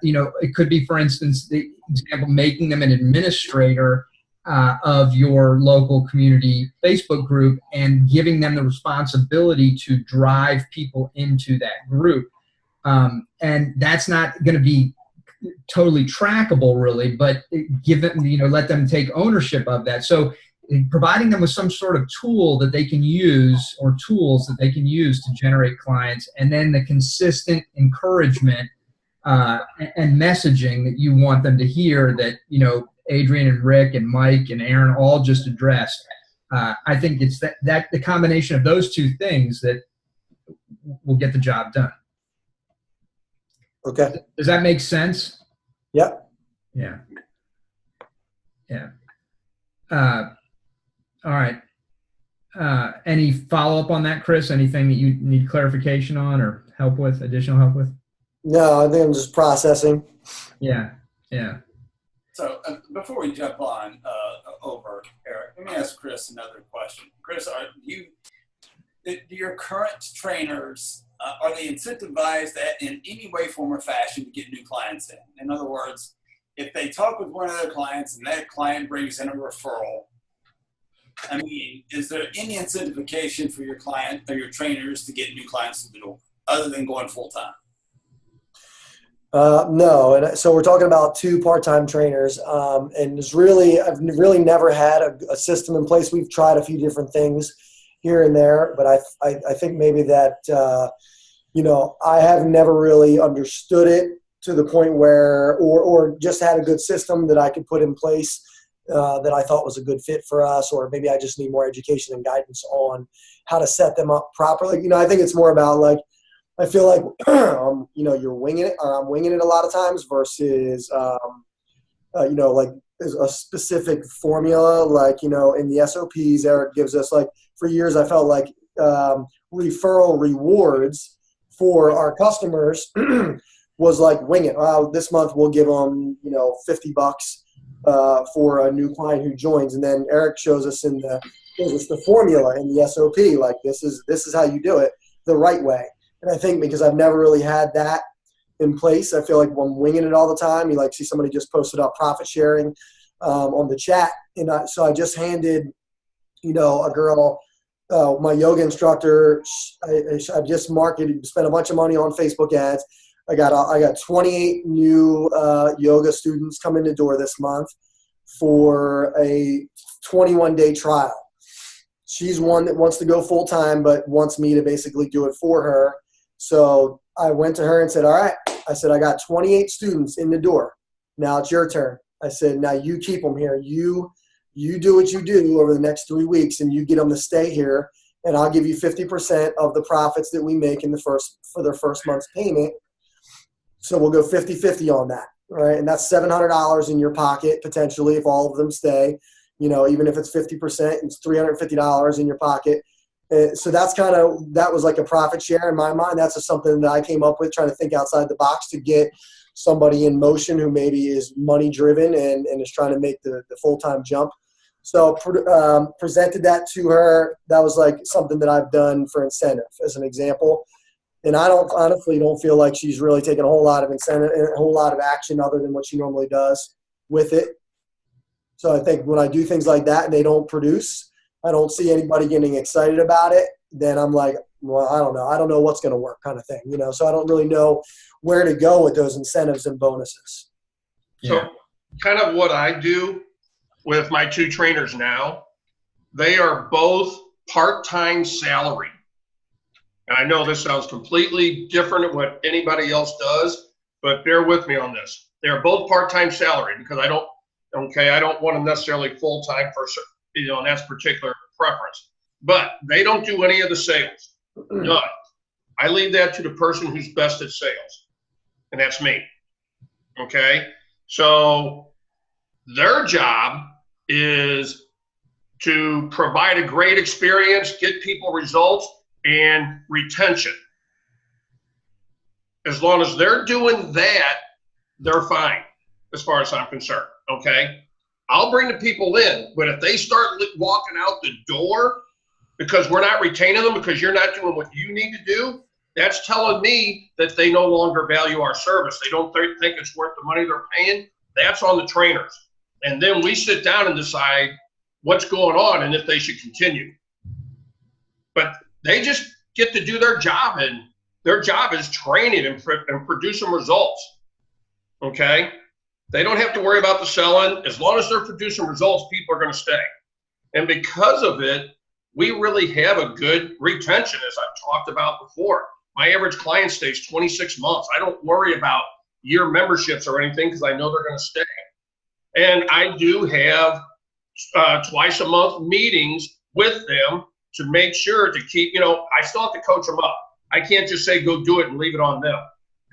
[SPEAKER 1] you know, it could be, for instance, the example, making them an administrator of your local community Facebook group and giving them the responsibility to drive people into that group. And that's not going to be totally trackable, really, but give them, you know, let them take ownership of that. So providing them with some sort of tool that they can use, or tools that they can use to generate clients, and then the consistent encouragement and messaging that you want them to hear that, you know, Adrian and Rick and Mike and Aaron all just addressed. I think it's that the combination of those two things that will get the job done.
[SPEAKER 7] Okay.
[SPEAKER 1] Does that make sense?
[SPEAKER 7] Yep.
[SPEAKER 1] Yeah. Yeah. All right. Any follow-up on that, Chris? Anything that you need clarification on or help with, additional help with?
[SPEAKER 7] No, I think I'm just processing.
[SPEAKER 1] Yeah. Yeah.
[SPEAKER 4] So before we jump on over, Eric, let me ask Chris another question. Chris, do your current trainers, are they incentivized in any way, form, or fashion to get new clients in? In other words, if they talk with one of their clients and that client brings in a referral, I mean, is there any incentivization for your client or your trainers to get new clients to the door other than going full time?
[SPEAKER 7] No, and so we're talking about 2 part-time trainers, and I've really never had a system in place. We've tried a few different things here and there, but I think maybe that you know, I have never really understood it to the point where, or just had a good system that I could put in place that I thought was a good fit for us, or maybe I just need more education and guidance on how to set them up properly. You know, I think it's more about, like, I feel like, you know, you're winging it, or I'm winging it a lot of times versus, you know, like a specific formula, like, you know, in the SOPs, Eric gives us, like, for years, I felt like referral rewards for our customers was like wing it. This month we'll give them, you know, $50 for a new client who joins. And then Eric shows us the formula in the SOP, like this is how you do it the right way. And I think because I've never really had that in place, I feel like I'm winging it all the time. You like see somebody just posted up profit sharing on the chat. And so I just handed, you know, a girl, my yoga instructor, I just marketed, spent a bunch of money on Facebook ads. I got 28 new yoga students coming in the door this month for a 21-day trial. She's one that wants to go full time, but wants me to basically do it for her. So I went to her and said, all right, I said, I got 28 students in the door. Now it's your turn. I said, now you keep them here. You do what you do over the next 3 weeks, and you get them to stay here, and I'll give you 50% of the profits that we make for their first month's payment. So we'll go 50-50 on that, right? And that's $700 in your pocket potentially if all of them stay. You know, even if it's 50%, it's $350 in your pocket. So that was like a profit share in my mind. That's just something that I came up with, trying to think outside the box to get somebody in motion who maybe is money driven and is trying to make the full-time jump. So presented that to her. That was like something that I've done for incentive as an example. And I honestly don't feel like she's really taken a whole lot of incentive, a whole lot of action other than what she normally does with it. So I think when I do things like that and they don't produce, I don't see anybody getting excited about it, then I'm like, well, I don't know. I don't know what's going to work, kind of thing, you know? So I don't really know where to go with those incentives and bonuses.
[SPEAKER 2] So kind of what I do with my 2 trainers now, they are both part-time salary. And I know this sounds completely different than what anybody else does, but bear with me on this. They're both part-time salary because I don't want them necessarily full-time for, you know, in that particular preference. But they don't do any of the sales. None. I leave that to the person who's best at sales, and that's me. Okay? So their job is to provide a great experience, get people results, and retention. As long as they're doing that, they're fine, as far as I'm concerned, okay? I'll bring the people in, but if they start walking out the door because we're not retaining them because you're not doing what you need to do, that's telling me that they no longer value our service. They don't think it's worth the money they're paying. That's on the trainers. And then we sit down and decide what's going on and if they should continue. But they just get to do their job, and their job is training and producing results, okay? They don't have to worry about the selling. As long as they're producing results, people are going to stay. And because of it, we really have a good retention, as I've talked about before. My average client stays 26 months. I don't worry about year memberships or anything because I know they're going to stay. And I do have twice a month meetings with them to make sure to keep, I still have to coach them up. I can't just say, go do it and leave it on them.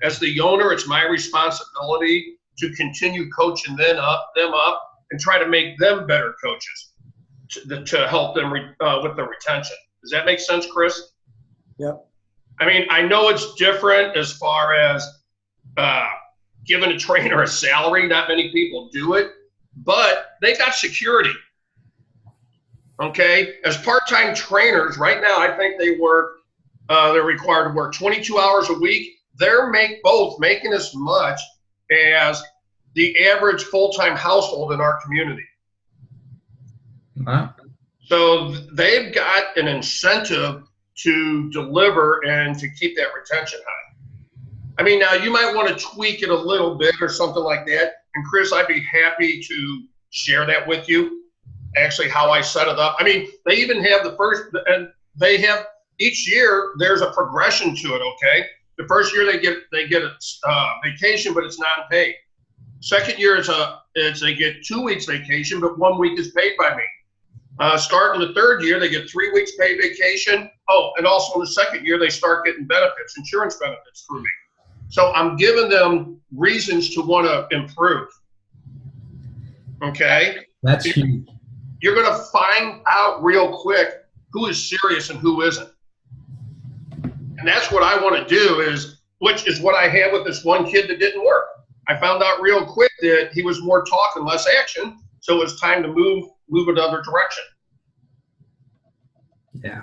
[SPEAKER 2] As the owner, it's my responsibility to continue coaching them up and try to make them better coaches to help them with their retention. Does that make sense, Chris?
[SPEAKER 7] Yep.
[SPEAKER 2] I mean, I know it's different as far as giving a trainer a salary. Not many people do it, but they got security. Okay? As part-time trainers, right now, I think they're required to work 22 hours a week. They're making as much as the average full-time household in our community.
[SPEAKER 1] Wow.
[SPEAKER 2] So they've got an incentive to deliver and to keep that retention high. I mean, now you might want to tweak it a little bit or something like that. And Chris, I'd be happy to share that with you, actually how I set it up. I mean, they even have each year there's a progression to it, okay? The first year they get a vacation, but it's not paid. Second year they get 2 weeks vacation, but 1 week is paid by me. Starting the third year, they get 3 weeks paid vacation. Oh, and also in the second year, they start getting benefits, insurance benefits through me. So I'm giving them reasons to want to improve. Okay?
[SPEAKER 1] That's huge.
[SPEAKER 2] You're going to find out real quick who is serious and who isn't. And that's what I want to do which is what I had with this one kid that didn't work. I found out real quick that he was more talk and less action. So it was time to move another direction.
[SPEAKER 1] Yeah.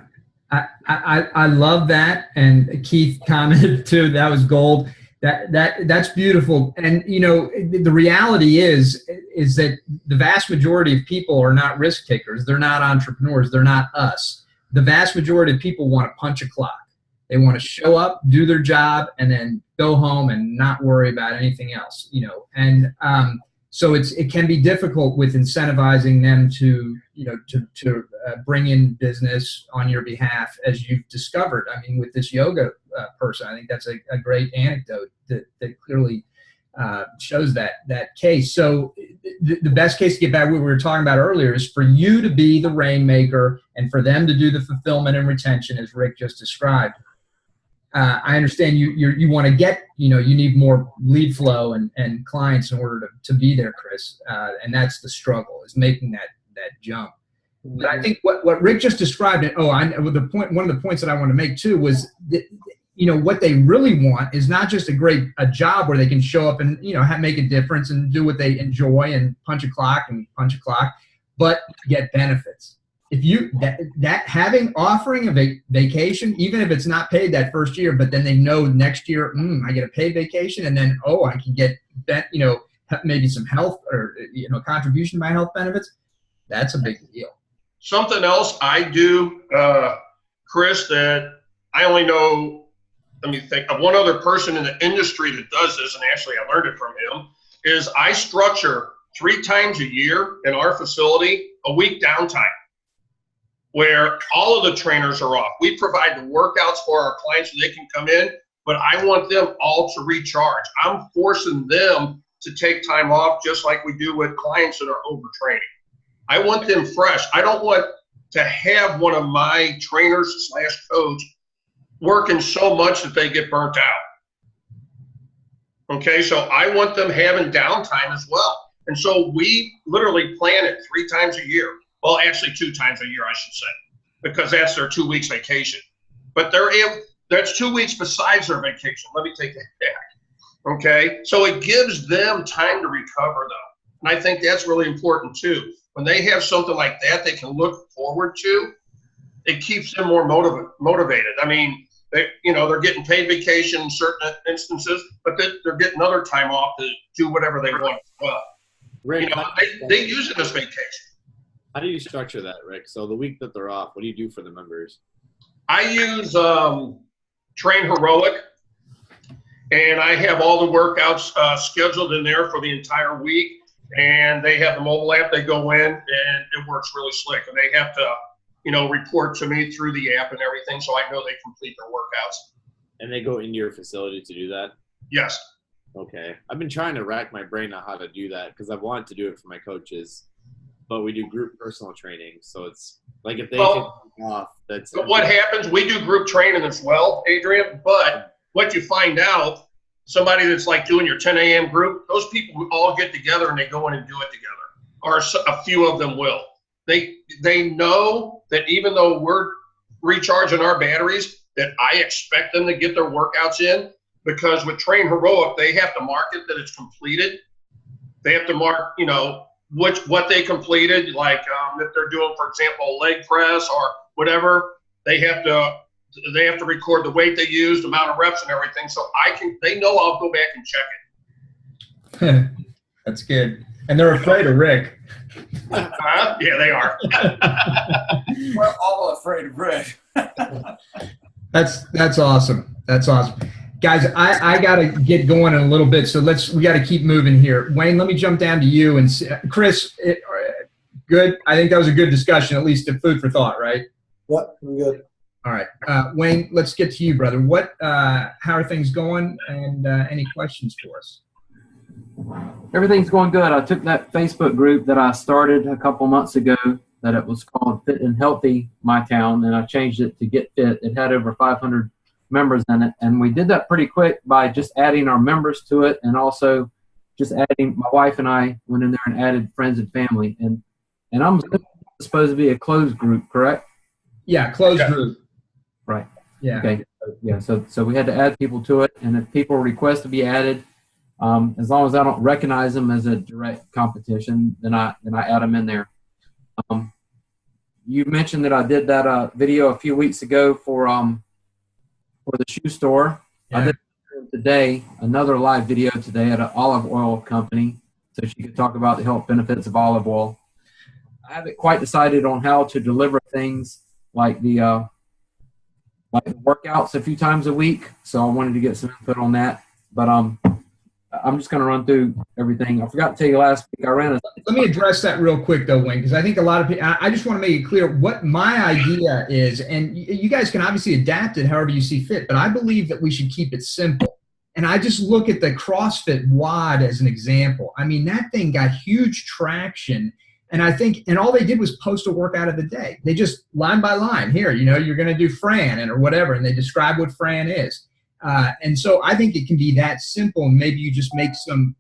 [SPEAKER 1] I love that. And Keith commented too, that was gold. That's beautiful. And the reality is that the vast majority of people are not risk takers. They're not entrepreneurs. They're not us. The vast majority of people want to punch a clock. They want to show up, do their job, and then go home and not worry about anything else, and so it can be difficult with incentivizing them to bring in business on your behalf, as you've discovered. I mean, with this yoga person, I think that's a great anecdote that clearly shows that case. So the best case, to get back to what we were talking about earlier, is for you to be the rainmaker and for them to do the fulfillment and retention, as Rick just described. I understand you want to get, you need more lead flow and clients in order to be there, Chris. And that's the struggle, is making that jump. But I think what Rick just described, one of the points that I want to make too was that, what they really want is not just a job where they can show up and, make a difference and do what they enjoy and punch a clock, but get benefits. If offering a vacation, even if it's not paid that first year, but then they know next year, I get a paid vacation, and then I can get maybe some health or contribution to my health benefits. That's a big deal.
[SPEAKER 2] Something else I do, Chris, that I only know. Let me think of one other person in the industry that does this, and actually I learned it from him. Is I structure 3 times a year in our facility a week downtime, where all of the trainers are off. We provide the workouts for our clients so they can come in, but I want them all to recharge. I'm forcing them to take time off, just like we do with clients that are overtraining. I want them fresh. I don't want to have one of my trainers / coach working so much that they get burnt out. Okay, so I want them having downtime as well. And so we literally plan it 3 times a year. Well, actually 2 times a year, I should say, because that's their 2 weeks vacation. But that's 2 weeks besides their vacation. Let me take that back. Okay, so it gives them time to recover, though. And I think that's really important too. When they have something like that they can look forward to, it keeps them more motivated. I mean, they're getting paid vacation in certain instances, but they're getting other time off to do whatever they want as well.
[SPEAKER 5] Rick,
[SPEAKER 2] they use it as vacation.
[SPEAKER 5] How do you structure that, Rick? So the week that they're off, what do you do for the members?
[SPEAKER 2] I use Train Heroic, and I have all the workouts scheduled in there for the entire week. And they have the mobile app. They go in, and it works really slick. And they have to, report to me through the app and everything, so I know they complete their workouts.
[SPEAKER 5] And they go into your facility to do that?
[SPEAKER 2] Yes.
[SPEAKER 5] Okay. I've been trying to rack my brain on how to do that because I've wanted to do it for my coaches, but we do group personal training. So it's like if they take off, that's.
[SPEAKER 2] But what happens, we do group training as well, Adrian, but what you find out, somebody that's like doing your 10 a.m. group, those people all get together and they go in and do it together, or a few of them will. They know that even though we're recharging our batteries, that I expect them to get their workouts in, because with Train Heroic, they have to mark it that it's completed. They have to mark, what they completed, like if they're doing, for example, a leg press or whatever, they have to record the weight they used, the amount of reps and everything. So they know I'll go back and check
[SPEAKER 1] it. That's good. And they're afraid of Rick.
[SPEAKER 2] Yeah, they are.
[SPEAKER 4] We're all afraid of Rick.
[SPEAKER 1] That's awesome. That's awesome. Guys, I got to get going in a little bit, so we got to keep moving here. Wayne, let me jump down to you. And Chris, good. I think that was a good discussion, at least a food for thought, right?
[SPEAKER 7] Yep, I'm good.
[SPEAKER 1] All right. Wayne, let's get to you, brother. How are things going, and any questions for us?
[SPEAKER 8] Everything's going good. I took that Facebook group that I started a couple months ago that it was called Fit and Healthy My Town, and I changed it to Get Fit. It had over 500 members in it, and we did that pretty quick by just adding our members to it, and also just adding, my wife and I went in there and added friends and family, and I'm supposed to be a closed group, correct?
[SPEAKER 1] Yeah, closed group.
[SPEAKER 8] Right.
[SPEAKER 1] Yeah.
[SPEAKER 8] Okay. Yeah. So we had to add people to it, and if people request to be added, as long as I don't recognize them as a direct competition, then I add them in there. You mentioned that I did that video a few weeks ago for the shoe store. Yeah. I did today another live video today at an olive oil company, so she could talk about the health benefits of olive oil. I haven't quite decided on how to deliver things like the workouts a few times a week, so I wanted to get some input on that. But I'm just going to run through everything. I forgot to tell you last week I ran a.
[SPEAKER 1] Let me address that real quick, though, Wayne, because I think a lot of people, I just want to make it clear what my idea is, and you guys can obviously adapt it however you see fit, but I believe that we should keep it simple. And I just look at the CrossFit WOD as an example. I mean, that thing got huge traction, and I think, and all they did was post a workout of the day. They just, line by line, here, you're going to do Fran or whatever, and they describe what Fran is. And so I think it can be that simple, and maybe you just make some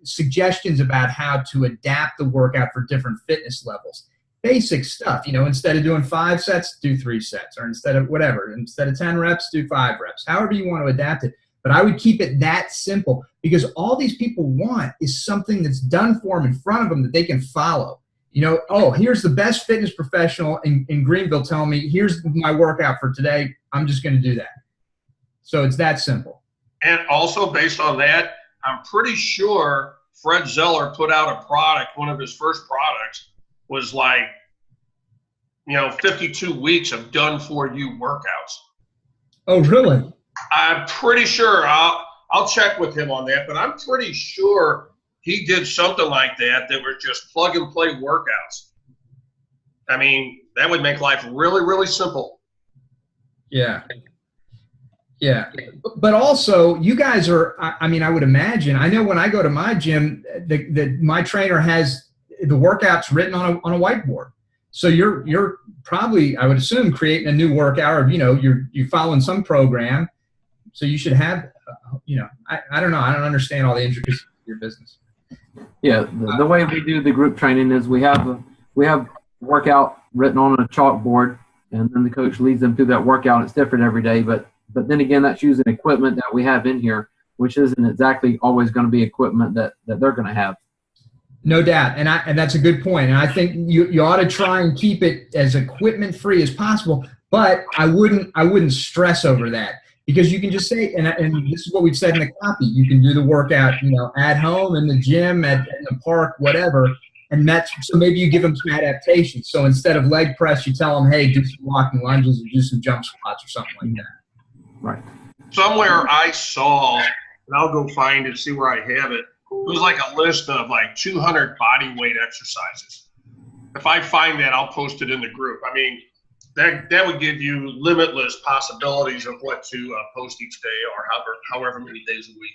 [SPEAKER 1] suggestions about how to adapt the workout for different fitness levels. Basic stuff, instead of doing 5 sets, do 3 sets, or instead of 10 reps, do 5 reps, however you want to adapt it. But I would keep it that simple, because all these people want is something that's done for them in front of them that they can follow. Oh, here's the best fitness professional in Greenville telling me, here's my workout for today. I'm just going to do that. So it's that simple.
[SPEAKER 2] And also based on that, I'm pretty sure Fred Zeller put out a product. One of his first products was like, 52 weeks of done for you workouts.
[SPEAKER 1] Oh, really?
[SPEAKER 2] I'm pretty sure. I'll check with him on that, but I'm pretty sure he did something like that were just plug and play workouts. I mean, that would make life really, really simple.
[SPEAKER 1] Yeah. Yeah, but also you guys are, I mean, I would imagine, I know when I go to my gym, my trainer has the workouts written on a whiteboard. So you're probably, I would assume, creating a new workout, or you're following some program. So you should have, I don't know. I don't understand all the intricacies of your business.
[SPEAKER 8] Yeah, the way we do the group training is we have workout written on a chalkboard, and then the coach leads them through that workout. It's different every day, but then again, that's using equipment that we have in here, which isn't exactly always going to be equipment that they're going to have.
[SPEAKER 1] No doubt, and that's a good point. And I think you ought to try and keep it as equipment free as possible. But I wouldn't stress over that, because you can just say, and this is what we've said in the copy, you can do the workout, at home, in the gym, in the park, whatever. And so maybe you give them some adaptations. So instead of leg press, you tell them, hey, do some walking lunges or do some jump squats or something like that.
[SPEAKER 8] Right.
[SPEAKER 2] Somewhere I saw, and I'll go find it, see where I have it. It was like a list of like 200 body weight exercises. If I find that, I'll post it in the group. I mean, that would give you limitless possibilities of what to post each day, or however many days a week.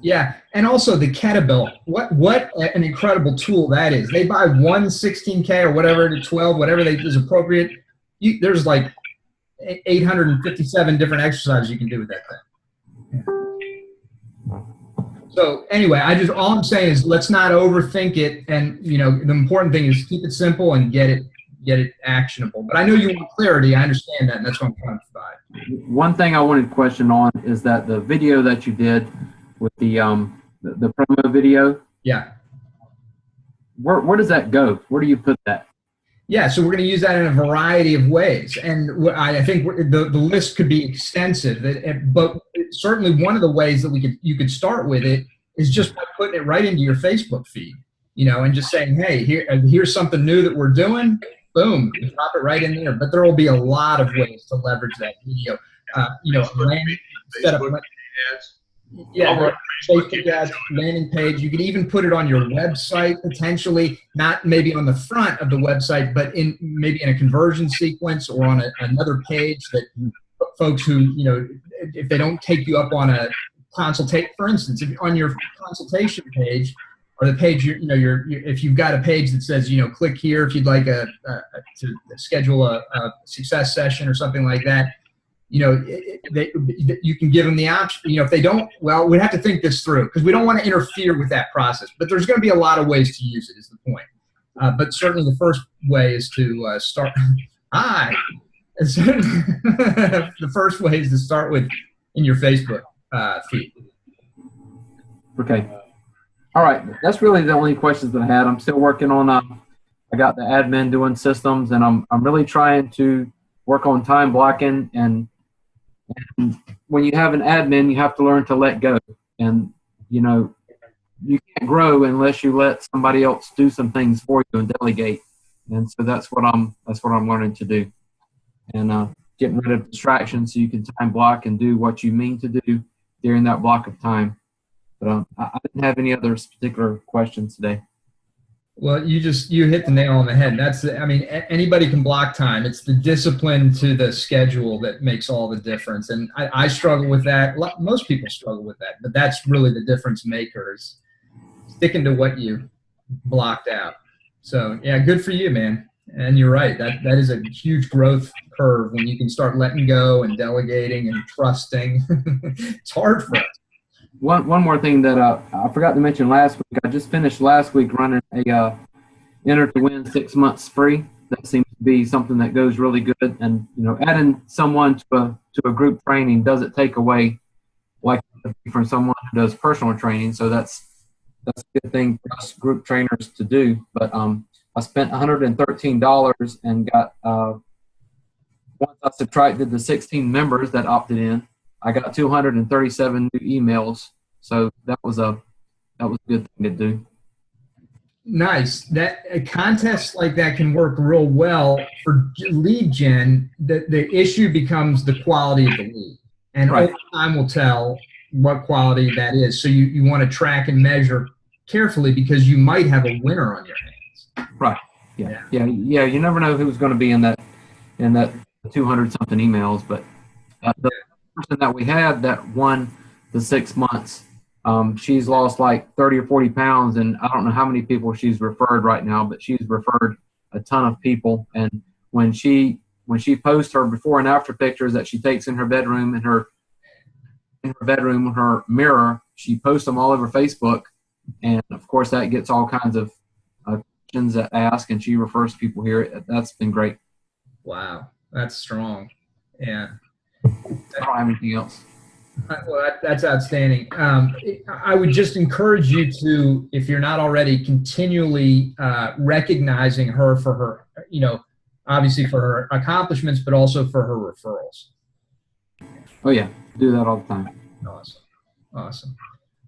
[SPEAKER 1] Yeah, and also the kettlebell. What an incredible tool that is. They buy one 16K or whatever to 12, whatever is appropriate. There's like 857 different exercises you can do with that thing. Yeah. So anyway, all I'm saying is let's not overthink it, and the important thing is keep it simple and get it actionable. But I know you want clarity. I understand that, and that's what I'm trying to provide.
[SPEAKER 8] One thing I wanted to question on is that the video that you did with the promo video. Yeah. Where does that go? Where do you put that?
[SPEAKER 1] Yeah, so we're going to use that in a variety of ways, and I think the list could be extensive. But certainly one of the ways that you could start with it is just by putting it right into your Facebook feed, and just saying, hey, here's something new that we're doing. Boom, you drop it right in there. But there will be a lot of ways to leverage that video. Set up ads. Yeah, Facebook ads, landing page. You could even put it on your website potentially, not maybe on the front of the website, but maybe in a conversion sequence or on another page that folks who, if they don't take you up on a consultation, for instance, if on your consultation page or the page, if you've got a page that says, click here if you'd like to schedule a success session or something like that. You can give them the option. If they don't, well, we have to think this through, because we don't want to interfere with that process. But there's going to be a lot of ways to use it, is the point. But certainly the first way is to start. The first way is to start with in your Facebook feed.
[SPEAKER 8] Okay. All right. That's really the only questions that I had. I'm still working on. I got the admin doing systems, and I'm really trying to work on time blocking. And when you have an admin, you have to learn to let go. And, you can't grow unless you let somebody else do some things for you and delegate. And so that's what I'm learning to do. And getting rid of distractions so you can time block and do what you mean to do during that block of time. But I didn't have any other particular questions today.
[SPEAKER 1] Well, you hit the nail on the head. Anybody can block time. It's the discipline to the schedule that makes all the difference. And I struggle with that. Most people struggle with that, but that's really the difference maker, is sticking to what you blocked out. So yeah, good for you, man. And you're right. That is a huge growth curve when you can start letting go and delegating and trusting. It's hard for us.
[SPEAKER 8] One more thing that I forgot to mention last week. I just finished last week running a Enter to Win 6 months free. That seems to be something that goes really good. And adding someone to a group training doesn't take away like from someone who does personal training. So that's a good thing for us group trainers to do. But I spent $113 and got once I subtracted the 16 members that opted in, I got 237 new emails, so that was a good thing to do.
[SPEAKER 1] Nice. That a contest like that can work real well for lead gen. The issue becomes the quality of the lead, and over time will tell what quality that is. So you want to track and measure carefully, because you might have a winner on your hands.
[SPEAKER 8] Right. Yeah. You never know who's going to be in that 200 something emails, but the person that we had that won the 6 months, she's lost like 30 or 40 pounds, and I don't know how many people she's referred right now, but she's referred a ton of people. And when she posts her before and after pictures that she takes in her bedroom, her mirror, she posts them all over Facebook. And of course that gets all kinds of questions that ask, and she refers people here. That's been great.
[SPEAKER 1] Wow, that's strong. Yeah.
[SPEAKER 8] I don't have anything else.
[SPEAKER 1] Well, that's outstanding. I would just encourage you to, if you're not already, continually recognizing her for her, obviously for her accomplishments, but also for her referrals.
[SPEAKER 8] Oh yeah, do that all the time.
[SPEAKER 1] Awesome.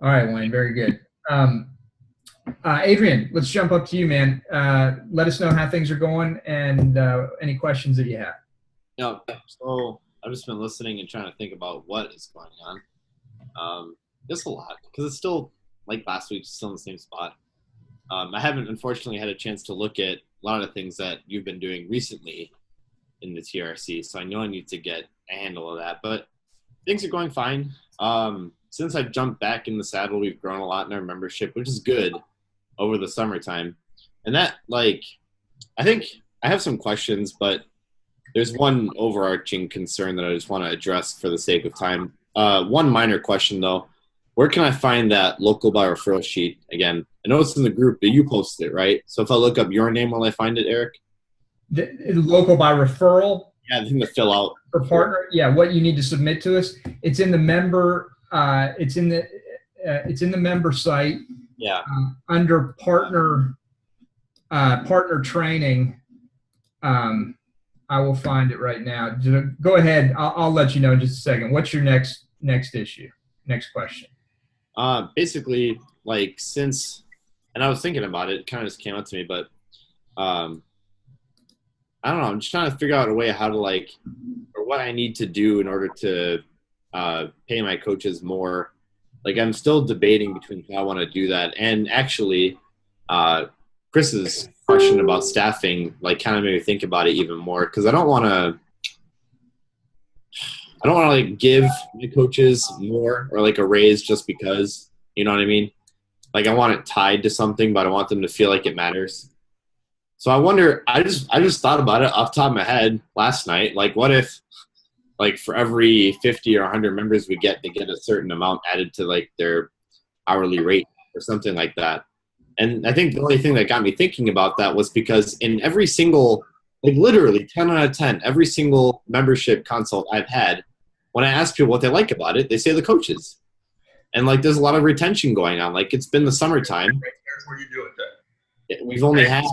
[SPEAKER 1] All right, Wayne, very good. Adrian, let's jump up to you, man. Let us know how things are going and any questions that you have.
[SPEAKER 5] Yeah, so I've just been listening and trying to think about what is going on. Just a lot, because it's still, like last week, still in the same spot. I haven't, unfortunately, had a chance to look at a lot of the things that you've been doing recently in the TRC, so I know I need to get a handle of that. But things are going fine. Since I've jumped back in the saddle, we've grown a lot in our membership, which is good over the summertime. And that, like, I think I have some questions, but there's one overarching concern that I just want to address for the sake of time. One minor question, though. Where can I find that local by referral sheet again? I know it's in the group, but you posted it, right? So if I look up your name, will I find it, Eric?
[SPEAKER 1] The local by referral?
[SPEAKER 5] Yeah, the thing to fill out.
[SPEAKER 1] For partner, yeah, what you need to submit to us. It's in the member, it's in the member site.
[SPEAKER 5] Yeah.
[SPEAKER 1] Under partner training. I will find it right now. Go ahead. I'll let you know in just a second. What's your next issue? Next question.
[SPEAKER 5] Basically, like, and I was thinking about it, it kind of just came up to me, but I don't know. I'm just trying to figure out a way how to, like, or what I need to do in order to pay my coaches more. Like, I'm still debating between how I want to do that. And actually, Chris's question about staffing, like, kind of made me think about it even more, because I don't want to like give my coaches more or like a raise just because, you know what I mean? Like, I want it tied to something, but I want them to feel like it matters. So I wonder, I just thought about it off the top of my head last night. Like, what if, like, for every 50 or 100 members we get, they get a certain amount added to, like, their hourly rate or something like that. And I think the only thing that got me thinking about that was because in every single, like, literally 10 out of 10, every single membership consult I've had, when I ask people what they like about it, they say the coaches. And, like, there's a lot of retention going on. Like, it's been the summertime.
[SPEAKER 2] Here's where you do it then.
[SPEAKER 5] We've only had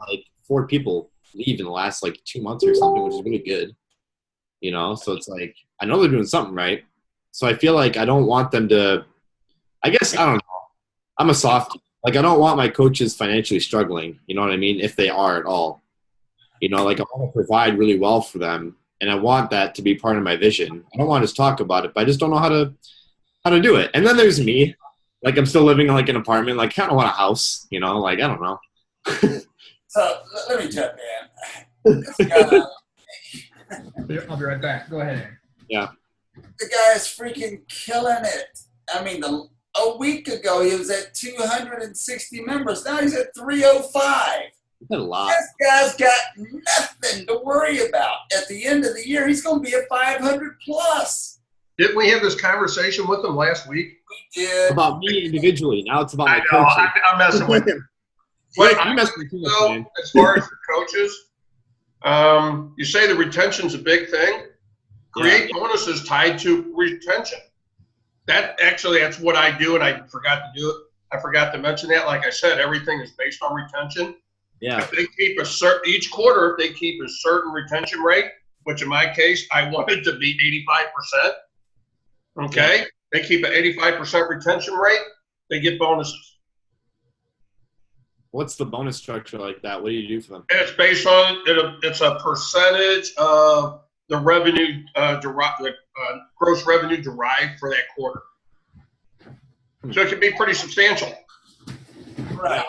[SPEAKER 5] like 4 people leave in the last, like, 2 months or something, which is really good. You know, so it's like, I know they're doing something right. So I feel like I don't want them to, I guess, I don't know. I'm a softie. Like, I don't want my coaches financially struggling. You know what I mean? If they are at all. You know, like, I want to provide really well for them. And I want that to be part of my vision. I don't want to just talk about it, but I just don't know how to do it. And then there's me. Like, I'm still living in, like, an apartment. Like, I kind of want a house, you know? Like, I don't know.
[SPEAKER 4] So let me jump in. This guy,
[SPEAKER 1] I'll be right back. Go ahead.
[SPEAKER 5] Yeah.
[SPEAKER 4] the guy is freaking killing it. I mean, a week ago he was at 260 members. Now he's at 305.
[SPEAKER 5] That's a lot.
[SPEAKER 4] This guy's got nothing to worry about. At the end of the year, he's going to be at 500 plus.
[SPEAKER 2] Didn't we have this conversation with him last week?
[SPEAKER 4] We did.
[SPEAKER 5] About me individually. Now it's about my
[SPEAKER 2] I know.
[SPEAKER 5] coaching.
[SPEAKER 2] I'm messing with him.
[SPEAKER 5] Wait, I'm messing with you, man.
[SPEAKER 2] As far as the coaches, you say the retention's a big thing. Create bonuses tied to retention. That's what I do, and I forgot to do it. I forgot to mention that. Like I said, everything is based on retention.
[SPEAKER 5] Yeah.
[SPEAKER 2] If they keep each quarter, if they keep a certain retention rate, which in my case, I want it to be 85%. Okay. Yeah. They keep an 85% retention rate, they get bonuses.
[SPEAKER 5] What's the bonus structure like that? What do you do for them?
[SPEAKER 2] And it's based on it's a percentage of the revenue gross revenue derived for that quarter. So it can be pretty substantial.
[SPEAKER 4] Right.
[SPEAKER 5] Yeah,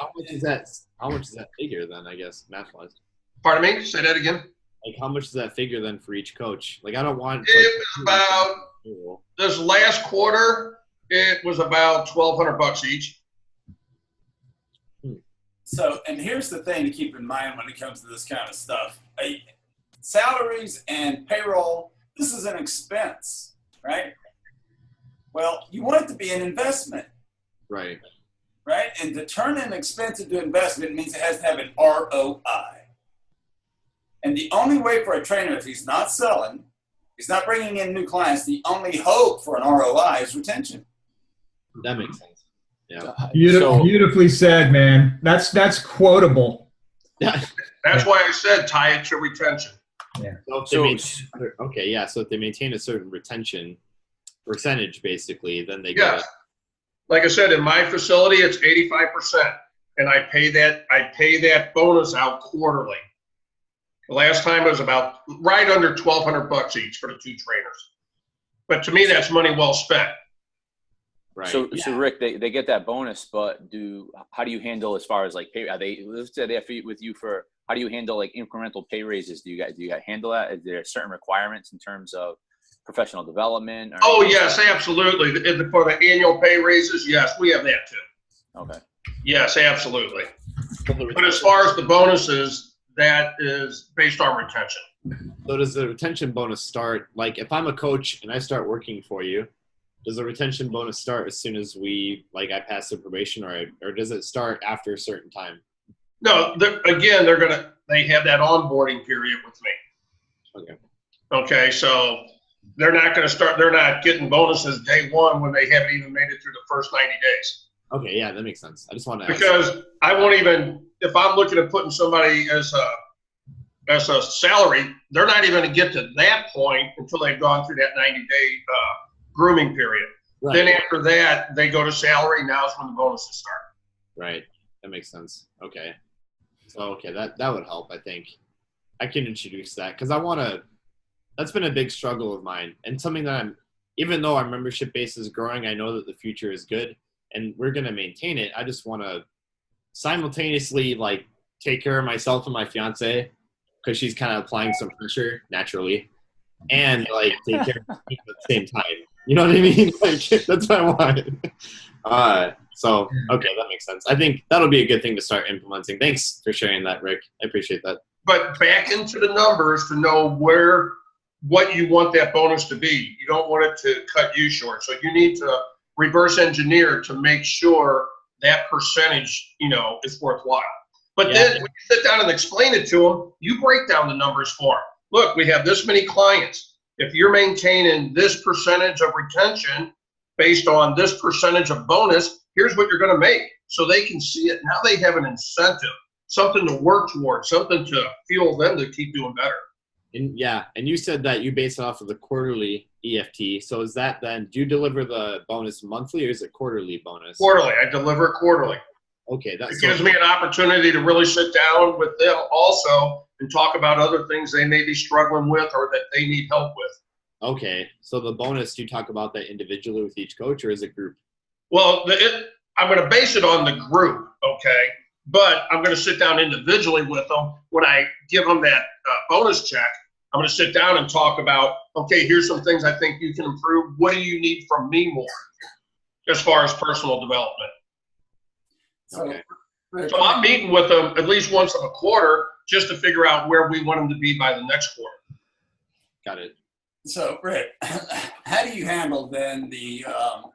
[SPEAKER 5] how much is that figure then, I guess, math-wise?
[SPEAKER 2] Pardon me? Say that again.
[SPEAKER 5] Like, how much is that figure then for each coach? Like, I don't want.
[SPEAKER 2] It was about this last quarter. It was about $1,200 each.
[SPEAKER 4] So, and here's the thing to keep in mind when it comes to this kind of stuff. Salaries and payroll, this is an expense, right? Well, you want it to be an investment.
[SPEAKER 5] Right.
[SPEAKER 4] Right? And to turn an expense into investment means it has to have an ROI. And the only way for a trainer, if he's not selling, he's not bringing in new clients, the only hope for an ROI is retention.
[SPEAKER 5] That makes sense. Yeah.
[SPEAKER 1] Beautifully said, man. That's quotable.
[SPEAKER 5] Yeah.
[SPEAKER 2] That's why I said tie it to retention.
[SPEAKER 1] Yeah.
[SPEAKER 5] So if they maintain a certain retention percentage, basically, then they get it.
[SPEAKER 2] Like I said, in my facility, it's 85%, and I pay that bonus out quarterly. The last time it was about right under $1,200 each for the 2 trainers. But to me, that's money well spent.
[SPEAKER 5] Right.
[SPEAKER 3] So Rick, they get that bonus, but how do you handle as far as like pay? Let's say they with you for, how do you handle like incremental pay raises? Do you guys handle that? Is there certain requirements in terms of professional development?
[SPEAKER 2] Yes, absolutely. For the annual pay raises, yes, we have that too.
[SPEAKER 3] Okay.
[SPEAKER 2] Yes, absolutely. But as far as the bonuses, that is based on retention.
[SPEAKER 5] So does the retention bonus start, like if I'm a coach and I start working for you, does the retention bonus start as soon as I pass the probation, or does it start after a certain time?
[SPEAKER 2] No, they have that onboarding period with me.
[SPEAKER 5] Okay.
[SPEAKER 2] Okay, so they're not getting bonuses day one when they haven't even made it through the first 90 days.
[SPEAKER 5] Okay, yeah, that makes sense. I just want to ask.
[SPEAKER 2] Because I won't even, if I'm looking at putting somebody as a salary, they're not even going to get to that point until they've gone through that 90-day grooming period. Right. Then after that, they go to salary. Now is when the bonuses start.
[SPEAKER 5] Right. That makes sense. Okay. So, that would help, I think. I can introduce that because that's been a big struggle of mine, and something that even though our membership base is growing, I know that the future is good and we're going to maintain it. I just want to simultaneously take care of myself and my fiance, because she's kind of applying some pressure naturally, and take care of me at the same time. You know what I mean? That's what I want. So, okay, that makes sense. I think that'll be a good thing to start implementing. Thanks for sharing that, Rick. I appreciate that.
[SPEAKER 2] But back into the numbers to know what you want that bonus to be. You don't want it to cut you short. So you need to reverse engineer to make sure that percentage, is worthwhile. But then when you sit down and explain it to them, you break down the numbers for them. Look, we have this many clients. If you're maintaining this percentage of retention based on this percentage of bonus, here's what you're going to make. So they can see it. Now they have an incentive, something to work towards, something to fuel them to keep doing better.
[SPEAKER 5] And you said that you base it off of the quarterly EFT. So is that then, do you deliver the bonus monthly or is it quarterly bonus?
[SPEAKER 2] Quarterly. I deliver it quarterly.
[SPEAKER 5] Okay.
[SPEAKER 2] It gives me an opportunity to really sit down with them also and talk about other things they may be struggling with or that they need help with.
[SPEAKER 5] Okay. So the bonus, do you talk about that individually with each coach or is it group?
[SPEAKER 2] Well, I'm going to base it on the group, okay? But I'm going to sit down individually with them. When I give them that bonus check, I'm going to sit down and talk about, okay, here's some things I think you can improve. What do you need from me more as far as personal development?
[SPEAKER 5] Okay.
[SPEAKER 2] So I'm meeting with them at least once a quarter just to figure out where we want them to be by the next quarter.
[SPEAKER 5] Got it.
[SPEAKER 4] So, Rick, how do you handle then the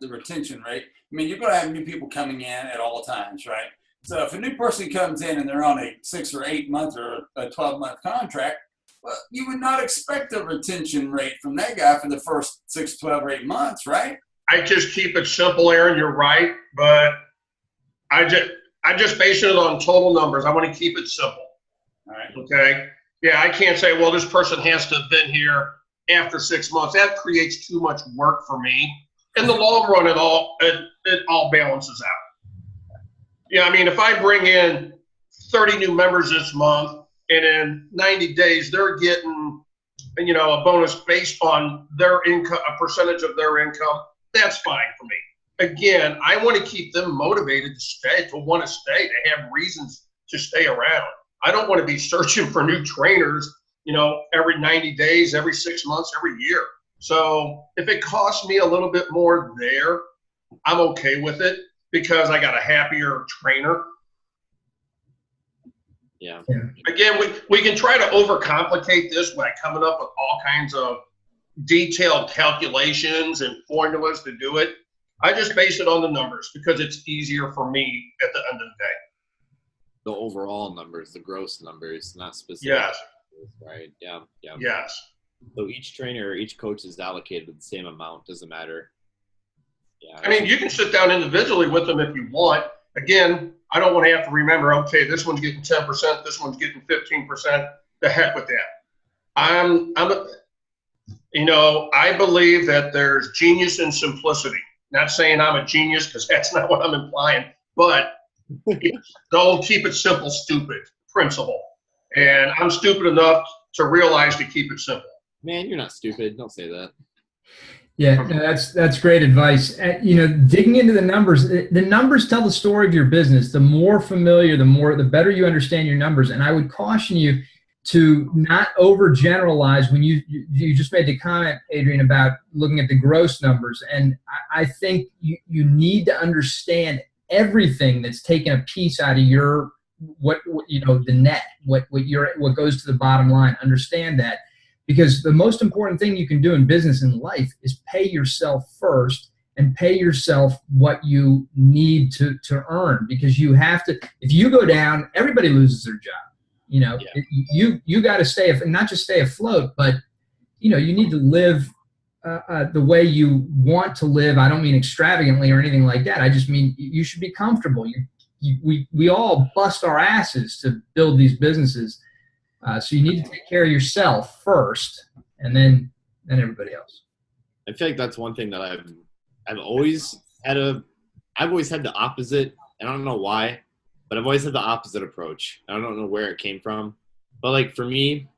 [SPEAKER 4] retention rate? I mean, you're going to have new people coming in at all times, right? So if a new person comes in and they're on a 6 or 8 month or a 12-month contract, well, you would not expect a retention rate from that guy for the first 6, 12, or 8 months, right?
[SPEAKER 2] I just keep it simple, Aaron. You're right, but I'm just basing it on total numbers. I want to keep it simple.
[SPEAKER 4] All right.
[SPEAKER 2] Okay. Yeah, I can't say, well, this person has to have been here after 6 months. That creates too much work for me. In the long run, it all balances out. Yeah, I mean, if I bring in 30 new members this month, and in 90 days they're getting, a bonus based on their income, a percentage of their income, that's fine for me. Again, I want to keep them motivated to stay, to want to stay, to have reasons to stay around. I don't want to be searching for new trainers, every 90 days, every 6 months, every year. So if it costs me a little bit more there, I'm okay with it because I got a happier trainer.
[SPEAKER 5] Yeah.
[SPEAKER 2] Again, we can try to overcomplicate this by coming up with all kinds of detailed calculations and formulas to do it. I just base it on the numbers because it's easier for me at the end of the day.
[SPEAKER 5] The overall numbers, the gross numbers, not specific.
[SPEAKER 2] Yes.
[SPEAKER 5] Right. Yeah. Yeah.
[SPEAKER 2] Yes.
[SPEAKER 5] So each trainer or each coach is allocated the same amount. Doesn't matter. Yeah.
[SPEAKER 2] I mean, you can sit down individually with them if you want. Again, I don't want to have to remember, okay, this one's getting 10%, this one's getting 15%. The heck with that. I believe that there's genius in simplicity. Not saying I'm a genius because that's not what I'm implying, but don't keep it simple, stupid principle. And I'm stupid enough to realize to keep it simple.
[SPEAKER 5] Man, you're not stupid. Don't say that.
[SPEAKER 1] Yeah, no, that's great advice. Digging into the numbers tell the story of your business. The more familiar, the better you understand your numbers. And I would caution you to not overgeneralize when you just made the comment, Adrian, about looking at the gross numbers. And I think you need to understand everything that's taken a piece out of your the net, what goes to the bottom line. Understand that, because the most important thing you can do in business and life is pay yourself first and pay yourself what you need to earn, because you have to. If you go down, everybody loses their job. You got to not just stay afloat, but you need to live the way you want to live. I don't mean extravagantly or anything like that. I just mean you should be comfortable. We all bust our asses to build these businesses, so you need to take care of yourself first, and then everybody else.
[SPEAKER 5] I feel like that's one thing that I've always had the opposite. And I don't know why, but I've always had the opposite approach. I don't know where it came from, but like for me,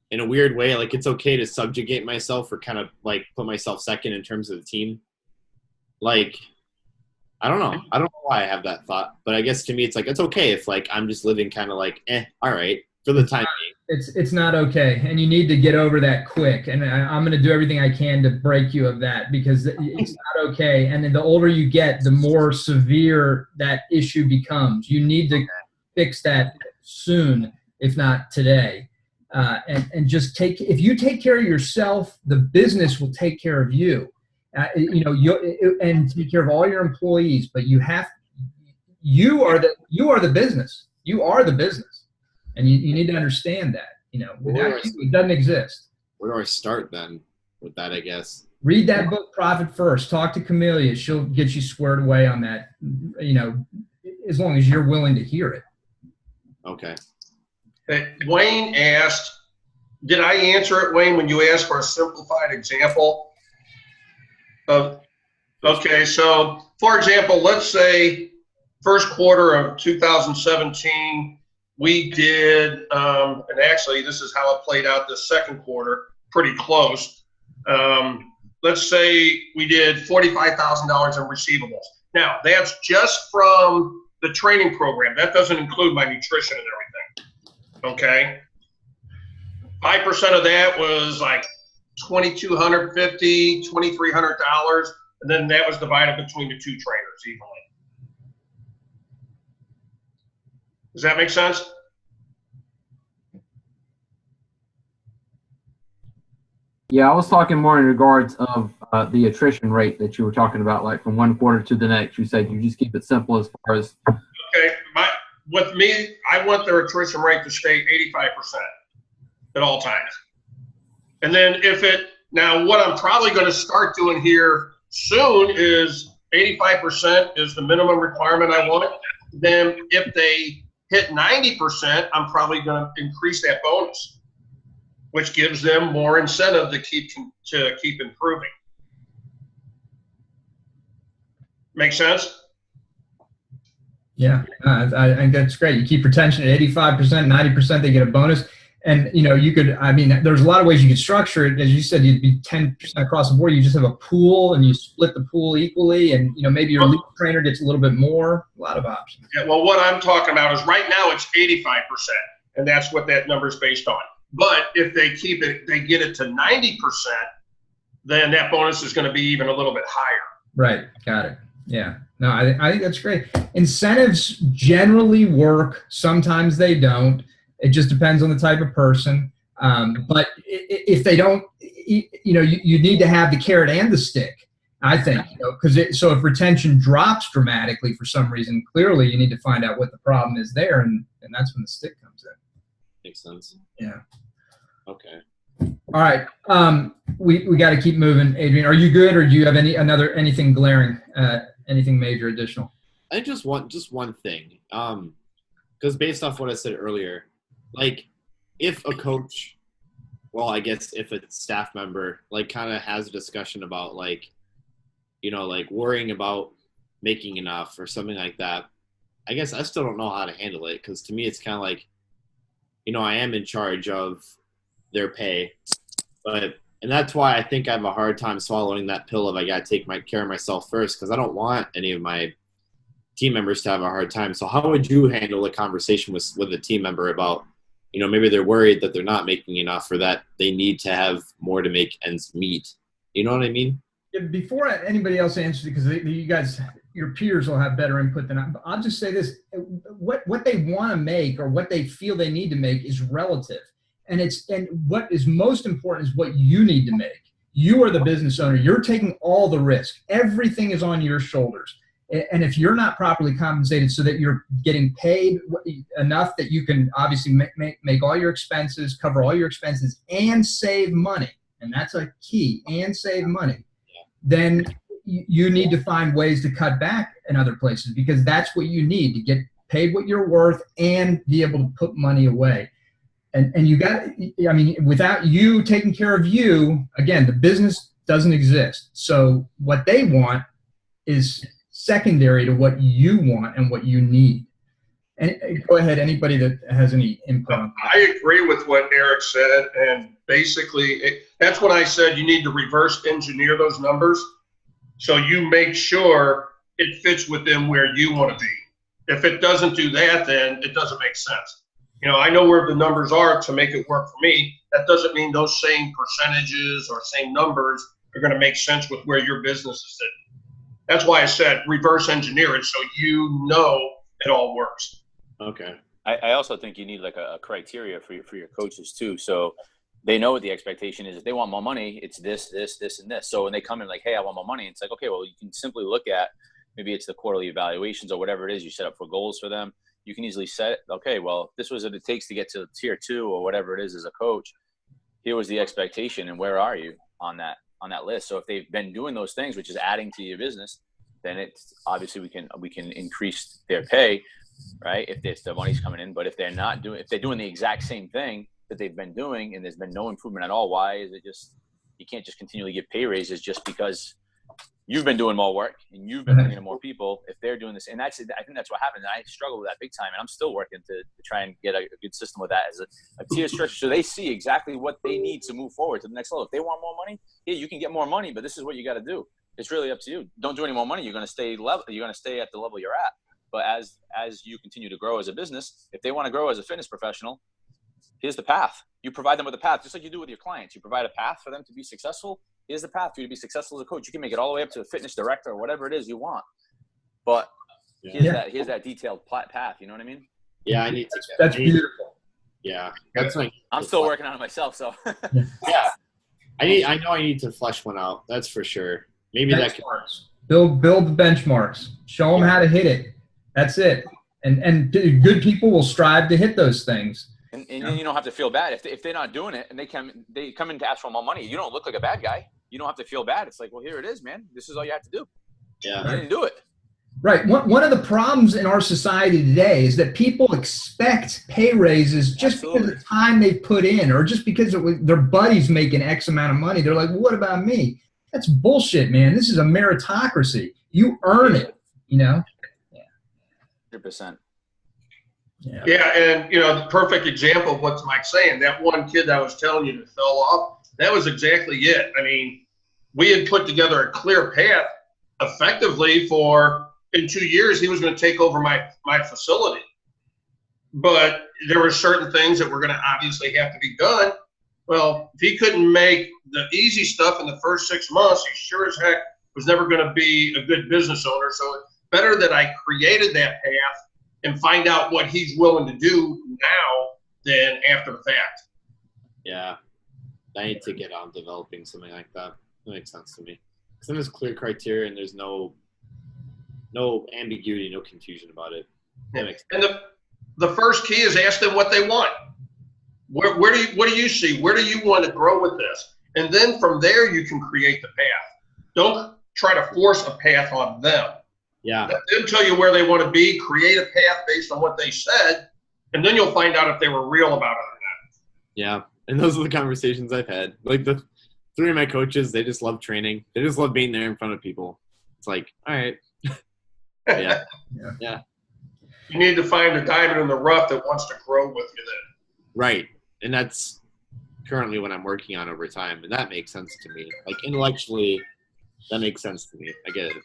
[SPEAKER 5] in a weird way, like it's okay to subjugate myself or kind of like put myself second in terms of the team. Like, I don't know why I have that thought, but I guess to me, it's like, it's okay if like, I'm just living kind of like, all right, for the time being.
[SPEAKER 1] It's not okay. And you need to get over that quick. And I'm going to do everything I can to break you of that, because it's not okay. And then the older you get, the more severe that issue becomes. You need to fix that soon, if not today. And just if you take care of yourself, the business will take care of you. And take care of all your employees. But you are the business. You are the business. And you need to understand that, without you, it doesn't exist.
[SPEAKER 5] Where do I start then with that, I guess?
[SPEAKER 1] Read that book, Profit First. Talk to Camellia. She'll get you squared away on that, as long as you're willing to hear it.
[SPEAKER 5] Okay.
[SPEAKER 2] Wayne asked, did I answer it, Wayne, when you asked for a simplified example? Okay, so for example, let's say first quarter of 2017, we did, and actually this is how it played out this second quarter, pretty close. Let's say we did $45,000 in receivables. Now, that's just from the training program. That doesn't include my nutrition and everything, okay? 5% of that was like $2,250, $2,300, and then that was divided between the two trainers evenly. Does that make sense?
[SPEAKER 8] Yeah, I was talking more in regards of the attrition rate that you were talking about, like from one quarter to the next. You said you just keep it simple as far as.
[SPEAKER 2] Okay, with me, I want their attrition rate to stay 85% at all times. And then now what I'm probably going to start doing here soon is 85% is the minimum requirement I want. Then if they hit 90%, I'm probably going to increase that bonus, which gives them more incentive to keep improving. Make sense?
[SPEAKER 1] Yeah, I think that's great. You keep retention at 85%, 90%, they get a bonus. And, there's a lot of ways you could structure it. As you said, you'd be 10% across the board. You just have a pool and you split the pool equally. And, maybe your lead trainer gets a little bit more. A lot of options.
[SPEAKER 2] Yeah, well, what I'm talking about is right now it's 85%. And that's what that number is based on. But if they get it to 90%, then that bonus is going to be even a little bit higher.
[SPEAKER 1] Right. Got it. Yeah. No, I think that's great. Incentives generally work. Sometimes they don't. It just depends on the type of person. But if they don't, you need to have the carrot and the stick, I think, because so if retention drops dramatically for some reason, clearly you need to find out what the problem is there, and that's when the stick comes in.
[SPEAKER 5] Makes sense.
[SPEAKER 1] Yeah.
[SPEAKER 5] Okay.
[SPEAKER 1] All right. We got to keep moving. Adrian, are you good, or do you have anything glaring, anything major additional?
[SPEAKER 5] I just want one thing. Because based off what I said earlier, like if a coach, well, I guess if a staff member like kind of has a discussion about like worrying about making enough or something like that, I guess I still don't know how to handle it, because to me it's kind of like, I am in charge of their pay, and that's why I think I have a hard time swallowing that pill of I got to take care of myself first, because I don't want any of my team members to have a hard time. So how would you handle a conversation with a team member about, maybe they're worried that they're not making enough, or that they need to have more to make ends meet? You know what I mean?
[SPEAKER 1] Yeah, before anybody else answers, because you guys, your peers will have better input than I'll just say this: what they want to make or what they feel they need to make is relative, and what is most important is what you need to make. You are the business owner. You're taking all the risk. Everything is on your shoulders. And if you're not properly compensated so that you're getting paid enough that you can obviously make all your expenses, cover all your expenses, and save money, and that's a key, and save money, then you need to find ways to cut back in other places, because that's what you need to get paid what you're worth and be able to put money away. And without you taking care of you, again, the business doesn't exist. So what they want is secondary to what you want and what you need. And go ahead, anybody that has any input.
[SPEAKER 2] I agree with what Eric said, and basically that's when I said you need to reverse engineer those numbers so you make sure it fits within where you want to be. If it doesn't do that, then it doesn't make sense. I know where the numbers are to make it work for me. That doesn't mean those same percentages or same numbers are going to make sense with where your business is sitting. That's why I said reverse engineer it so it all works.
[SPEAKER 5] Okay.
[SPEAKER 3] I also think you need like a criteria for your coaches too. So they know what the expectation is. If they want more money, it's this, and this. So when they come in like, hey, I want more money, it's like, okay, well, you can simply look at, maybe it's the quarterly evaluations or whatever it is you set up for goals for them. You can easily set, okay, well, this was what it takes to get to tier 2 or whatever it is as a coach. Here was the expectation, and where are you on that list? So if they've been doing those things, which is adding to your business, then it's obviously we can increase their pay, right? If the money's coming in. But if they're not doing, if they're doing the exact same thing that they've been doing and there's been no improvement at all, why is it just, you can't just continually give pay raises just because you've been doing more work and you've been bringing in more people. If they're doing this, and I think that's what happened. And I struggle with that big time, and I'm still working to try and get a good system with that as a tier structure, so they see exactly what they need to move forward to the next level. If they want more money, yeah, you can get more money, but this is what you got to do. It's really up to you. Don't do any more money. You're going to stay level. You're going to stay at the level you're at. But as you continue to grow as a business, if they want to grow as a fitness professional, here's the path. You provide them with a path, just like you do with your clients. You provide a path for them to be successful. Here's the path for you to be successful as a coach. You can make it all the way up to a fitness director or whatever it is you want. But here's that detailed path. You know what I mean?
[SPEAKER 5] Yeah, I need to.
[SPEAKER 1] That's beautiful.
[SPEAKER 5] Yeah, that's like.
[SPEAKER 3] I'm still working on it myself, so.
[SPEAKER 5] Yeah, I know I need to flesh one out. That's for sure. Maybe
[SPEAKER 1] benchmarks. Build the benchmarks. Show them how to hit it. That's it. And good people will strive to hit those things.
[SPEAKER 3] And you don't have to feel bad if they're not doing it and they come in to ask for more money. You don't look like a bad guy. You don't have to feel bad. It's like, well, here it is, man. This is all you have to do.
[SPEAKER 5] Yeah.
[SPEAKER 3] You didn't do it.
[SPEAKER 1] Right. One of the problems in our society today is that people expect pay raises just because of the time they put in, or just because their buddy's making X amount of money. They're like, well, what about me? That's bullshit, man. This is a meritocracy. You earn it, Yeah.
[SPEAKER 3] 100%.
[SPEAKER 2] Yeah, and the perfect example of what Mike's saying, that one kid that I was telling you that fell off, that was exactly it. I mean, we had put together a clear path effectively for, in 2 years, he was going to take over my facility. But there were certain things that were going to obviously have to be done. Well, if he couldn't make the easy stuff in the first 6 months, he sure as heck was never going to be a good business owner. So it's better that I created that path and find out what he's willing to do now than after the fact.
[SPEAKER 5] Yeah. I need to get on developing something like that. That makes sense to me. Because then there's clear criteria and there's no ambiguity, no confusion about it.
[SPEAKER 2] And the first key is ask them what they want. What do you see? Where do you want to grow with this? And then from there, you can create the path. Don't try to force a path on them.
[SPEAKER 5] Yeah.
[SPEAKER 2] Let them tell you where they want to be, create a path based on what they said, and then you'll find out if they were real about it or not.
[SPEAKER 5] Yeah. And those are the conversations I've had. Like the 3 of my coaches, they just love training. They just love being there in front of people. It's like, all right. Yeah. Yeah.
[SPEAKER 2] You need to find a diamond in the rough that wants to grow with you then.
[SPEAKER 5] Right. And that's currently what I'm working on over time. And that makes sense to me. Like intellectually, that makes sense to me. I get it.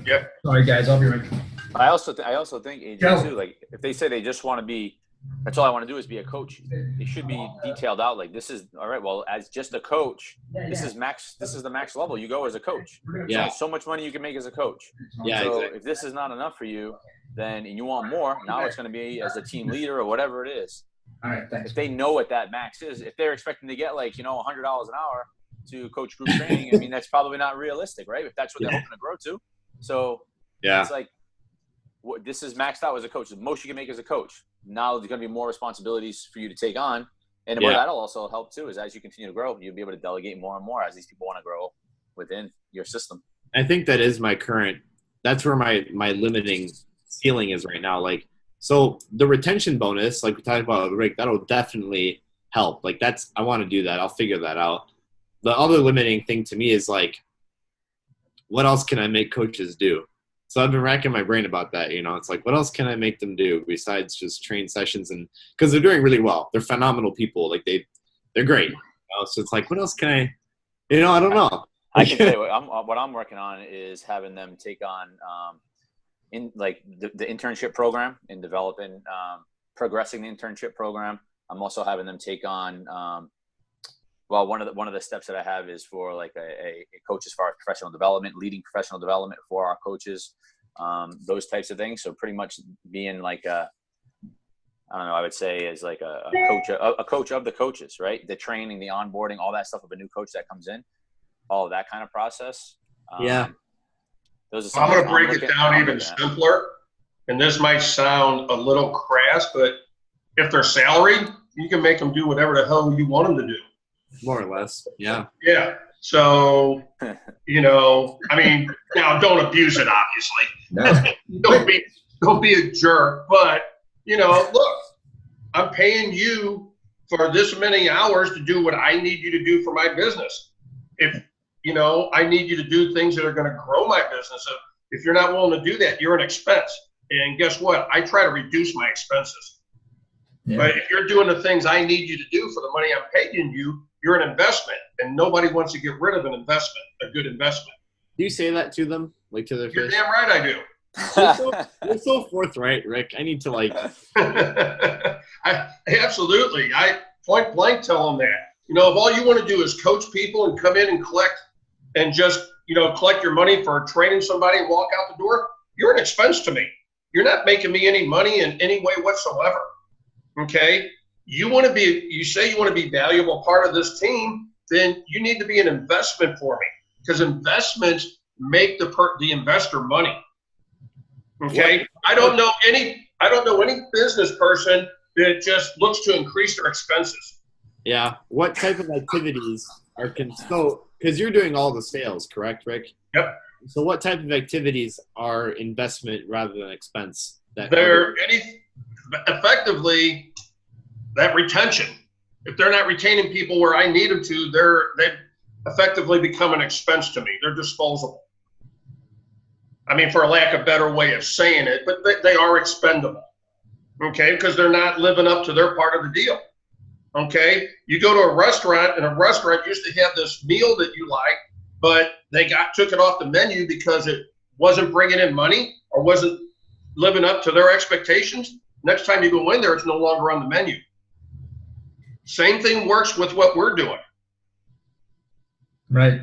[SPEAKER 2] Yep.
[SPEAKER 1] Sorry, guys. I'll be right back.
[SPEAKER 3] I also think, AJ, too, like if they say they just want to be, that's all I want to do is be a coach. It should be detailed out. Like this is all right. Well, as just a coach, this is the max level you go as a coach.
[SPEAKER 5] Yeah.
[SPEAKER 3] So much money you can make as a coach.
[SPEAKER 5] Yeah.
[SPEAKER 3] So
[SPEAKER 5] Exactly.
[SPEAKER 3] if this is not enough for you, then and you want more, now it's going to be as a team leader or whatever it is.
[SPEAKER 1] All right, thanks.
[SPEAKER 3] If they know what that max is, if they're expecting to get like, $100 an hour to coach group training, I mean, that's probably not realistic, right? If that's what they're hoping to grow to. So
[SPEAKER 5] Yeah.
[SPEAKER 3] it's like, this is maxed out as a coach. The most you can make as a coach. Now there's going to be more responsibilities for you to take on. And what that'll also help too is as you continue to grow, you'll be able to delegate more and more as these people want to grow within your system.
[SPEAKER 5] I think that is that's where my limiting ceiling is right now. Like, so the retention bonus, like we talked about, Rick, that'll definitely help. Like I want to do that. I'll figure that out. The other limiting thing to me is like, what else can I make coaches do? So I've been racking my brain about that. It's like, what else can I make them do besides just train sessions? And because they're doing really well, they're phenomenal people. Like they're great. So it's like, what else can I don't know.
[SPEAKER 3] I can tell you what I'm working on is having them take on in like the internship program and developing, progressing the internship program. I'm also having them take on, one of the steps that I have is for like a coach as far as professional development, leading professional development for our coaches, those types of things. So pretty much being like I would say is like a coach of the coaches, right? The training, the onboarding, all that stuff of a new coach that comes in, all of that kind of process. Those are
[SPEAKER 2] I'm going to break it down even simpler. And this might sound a little crass, but if they're salaried, you can make them do whatever the hell you want them to do.
[SPEAKER 5] More or less. Yeah.
[SPEAKER 2] Yeah. So, I mean, now don't abuse it, obviously.
[SPEAKER 1] No.
[SPEAKER 2] don't be a jerk. But, look, I'm paying you for this many hours to do what I need you to do for my business. If, I need you to do things that are going to grow my business. If you're not willing to do that, you're an expense. And guess what? I try to reduce my expenses. Yeah. But if you're doing the things I need you to do for the money I'm paying you, you're an investment, and nobody wants to get rid of an investment, a good investment.
[SPEAKER 5] Do you say that to them, like to their face?
[SPEAKER 2] You're damn right I do.
[SPEAKER 5] You're so forthright, Rick. I need to
[SPEAKER 2] Absolutely. I point blank tell them that. If all you want to do is coach people and come in and collect and just, collect your money for training somebody and walk out the door, you're an expense to me. You're not making me any money in any way whatsoever. Okay? You say you want to be a valuable part of this team, then you need to be an investment for me, because investments make the investor money. Okay? I don't know any business person that just looks to increase their expenses.
[SPEAKER 5] Yeah. What type of activities because you're doing all the sales, correct, Rick?
[SPEAKER 2] Yep.
[SPEAKER 5] So what type of activities are investment rather than expense?
[SPEAKER 2] Effectively, that retention. If they're not retaining people where I need them to, they effectively become an expense to me. They're disposable. I mean, for a lack of a better way of saying it, but they are expendable. Okay, because they're not living up to their part of the deal. Okay, you go to a restaurant, and a restaurant used to have this meal that you like, but they took it off the menu because it wasn't bringing in money or wasn't living up to their expectations. Next time you go in there, it's no longer on the menu. Same thing works with what we're doing.
[SPEAKER 1] Right.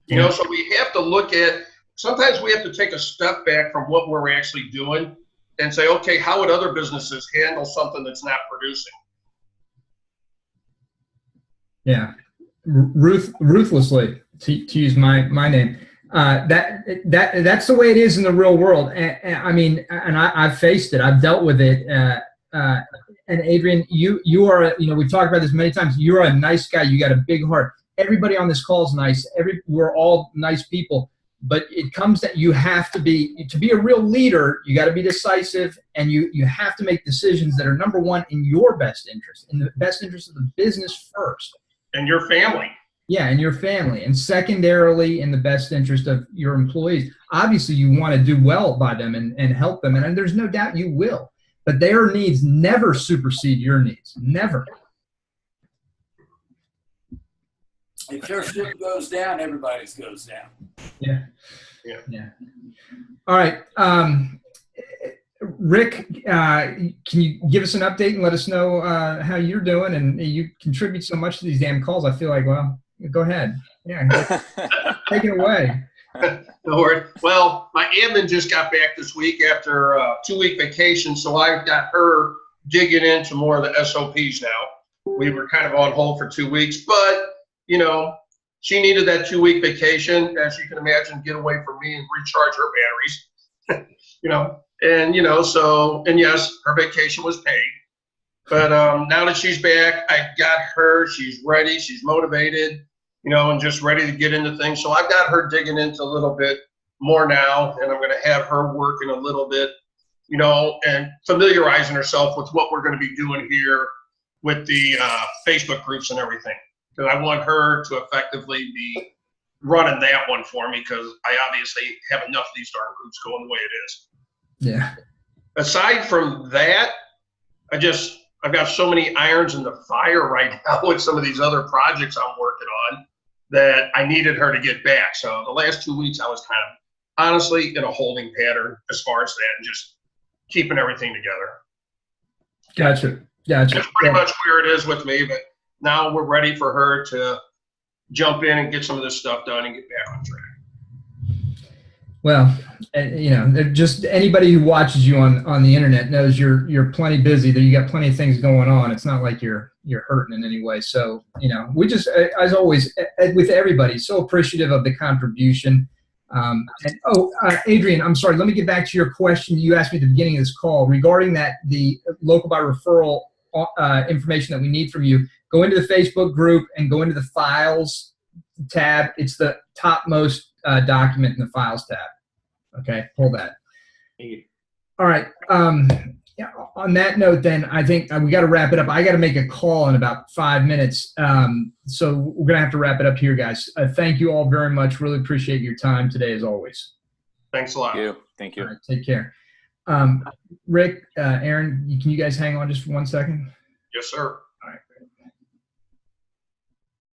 [SPEAKER 2] You know, so we have to look at, sometimes we have to take a step back from what we're actually doing and say, okay, how would other businesses handle something that's not producing?
[SPEAKER 1] Yeah, ruthlessly, to use my name. That's the way it is in the real world. And I mean, and I've faced it. I've dealt with it. And Adrian, you are, you know, we've talked about this many times. You're a nice guy. You got a big heart. Everybody on this call is nice. We're all nice people. But it comes that you have to be a real leader. You got to be decisive, and you have to make decisions that are, number one, in your best interest, in the best interest of the business first.
[SPEAKER 2] And your family.
[SPEAKER 1] Yeah, and your family. And secondarily, in the best interest of your employees. Obviously, you want to do well by them and help them. And there's no doubt you will. But their needs never supersede your needs. Never.
[SPEAKER 4] If your ship goes down, everybody's goes down.
[SPEAKER 1] Yeah. All right. Rick, can you give us an update and let us know how you're doing? And you contribute so much to these damn calls. I feel like, well, go ahead. Yeah, take it away.
[SPEAKER 2] No worries. Well, my admin just got back this week after a 2-week vacation, so I've got her digging into more of the SOPs now. We were kind of on hold for 2 weeks, but, you know, she needed that 2-week vacation, as you can imagine, get away from me and recharge her batteries. You know, and, you know, so, and yes, her vacation was paid. But now that she's back, I got her, she's ready, she's motivated, you know, and just ready to get into things. So I've got her digging into a little bit more now, and I'm going to have her working a little bit, you know, and familiarizing herself with what we're going to be doing here with the Facebook groups and everything. Because I want her to effectively be running that one for me, because I obviously have enough of these darn groups going the way it is.
[SPEAKER 1] Yeah.
[SPEAKER 2] Aside from that, I've got so many irons in the fire right now with some of these other projects I'm working on that I needed her to get back. So the last 2 weeks I was kind of honestly in a holding pattern as far as that, and just keeping everything together.
[SPEAKER 1] Gotcha.
[SPEAKER 2] That's pretty much where it is with me, but now we're ready for her to jump in and get some of this stuff done and get back on track.
[SPEAKER 1] Well, you know, just anybody who watches you on the internet knows you're plenty busy. That you got plenty of things going on. It's not like you're hurting in any way. So, you know, we just, as always, with everybody, so appreciative of the contribution. Adrian, I'm sorry. Let me get back to your question you asked me at the beginning of this call regarding the local by referral information that we need from you. Go into the Facebook group and go into the files tab. It's the topmost document in the files tab. Okay, pull that. All right. Yeah, on that note, then, I think we got to wrap it up. I got to make a call in about 5 minutes. So we're going to have to wrap it up here, guys. Thank you all very much. Really appreciate your time today, as always.
[SPEAKER 2] Thanks a lot.
[SPEAKER 3] Thank you.
[SPEAKER 1] All right, take care. Rick, Aaron, can you guys hang on just for 1 second?
[SPEAKER 2] Yes, sir.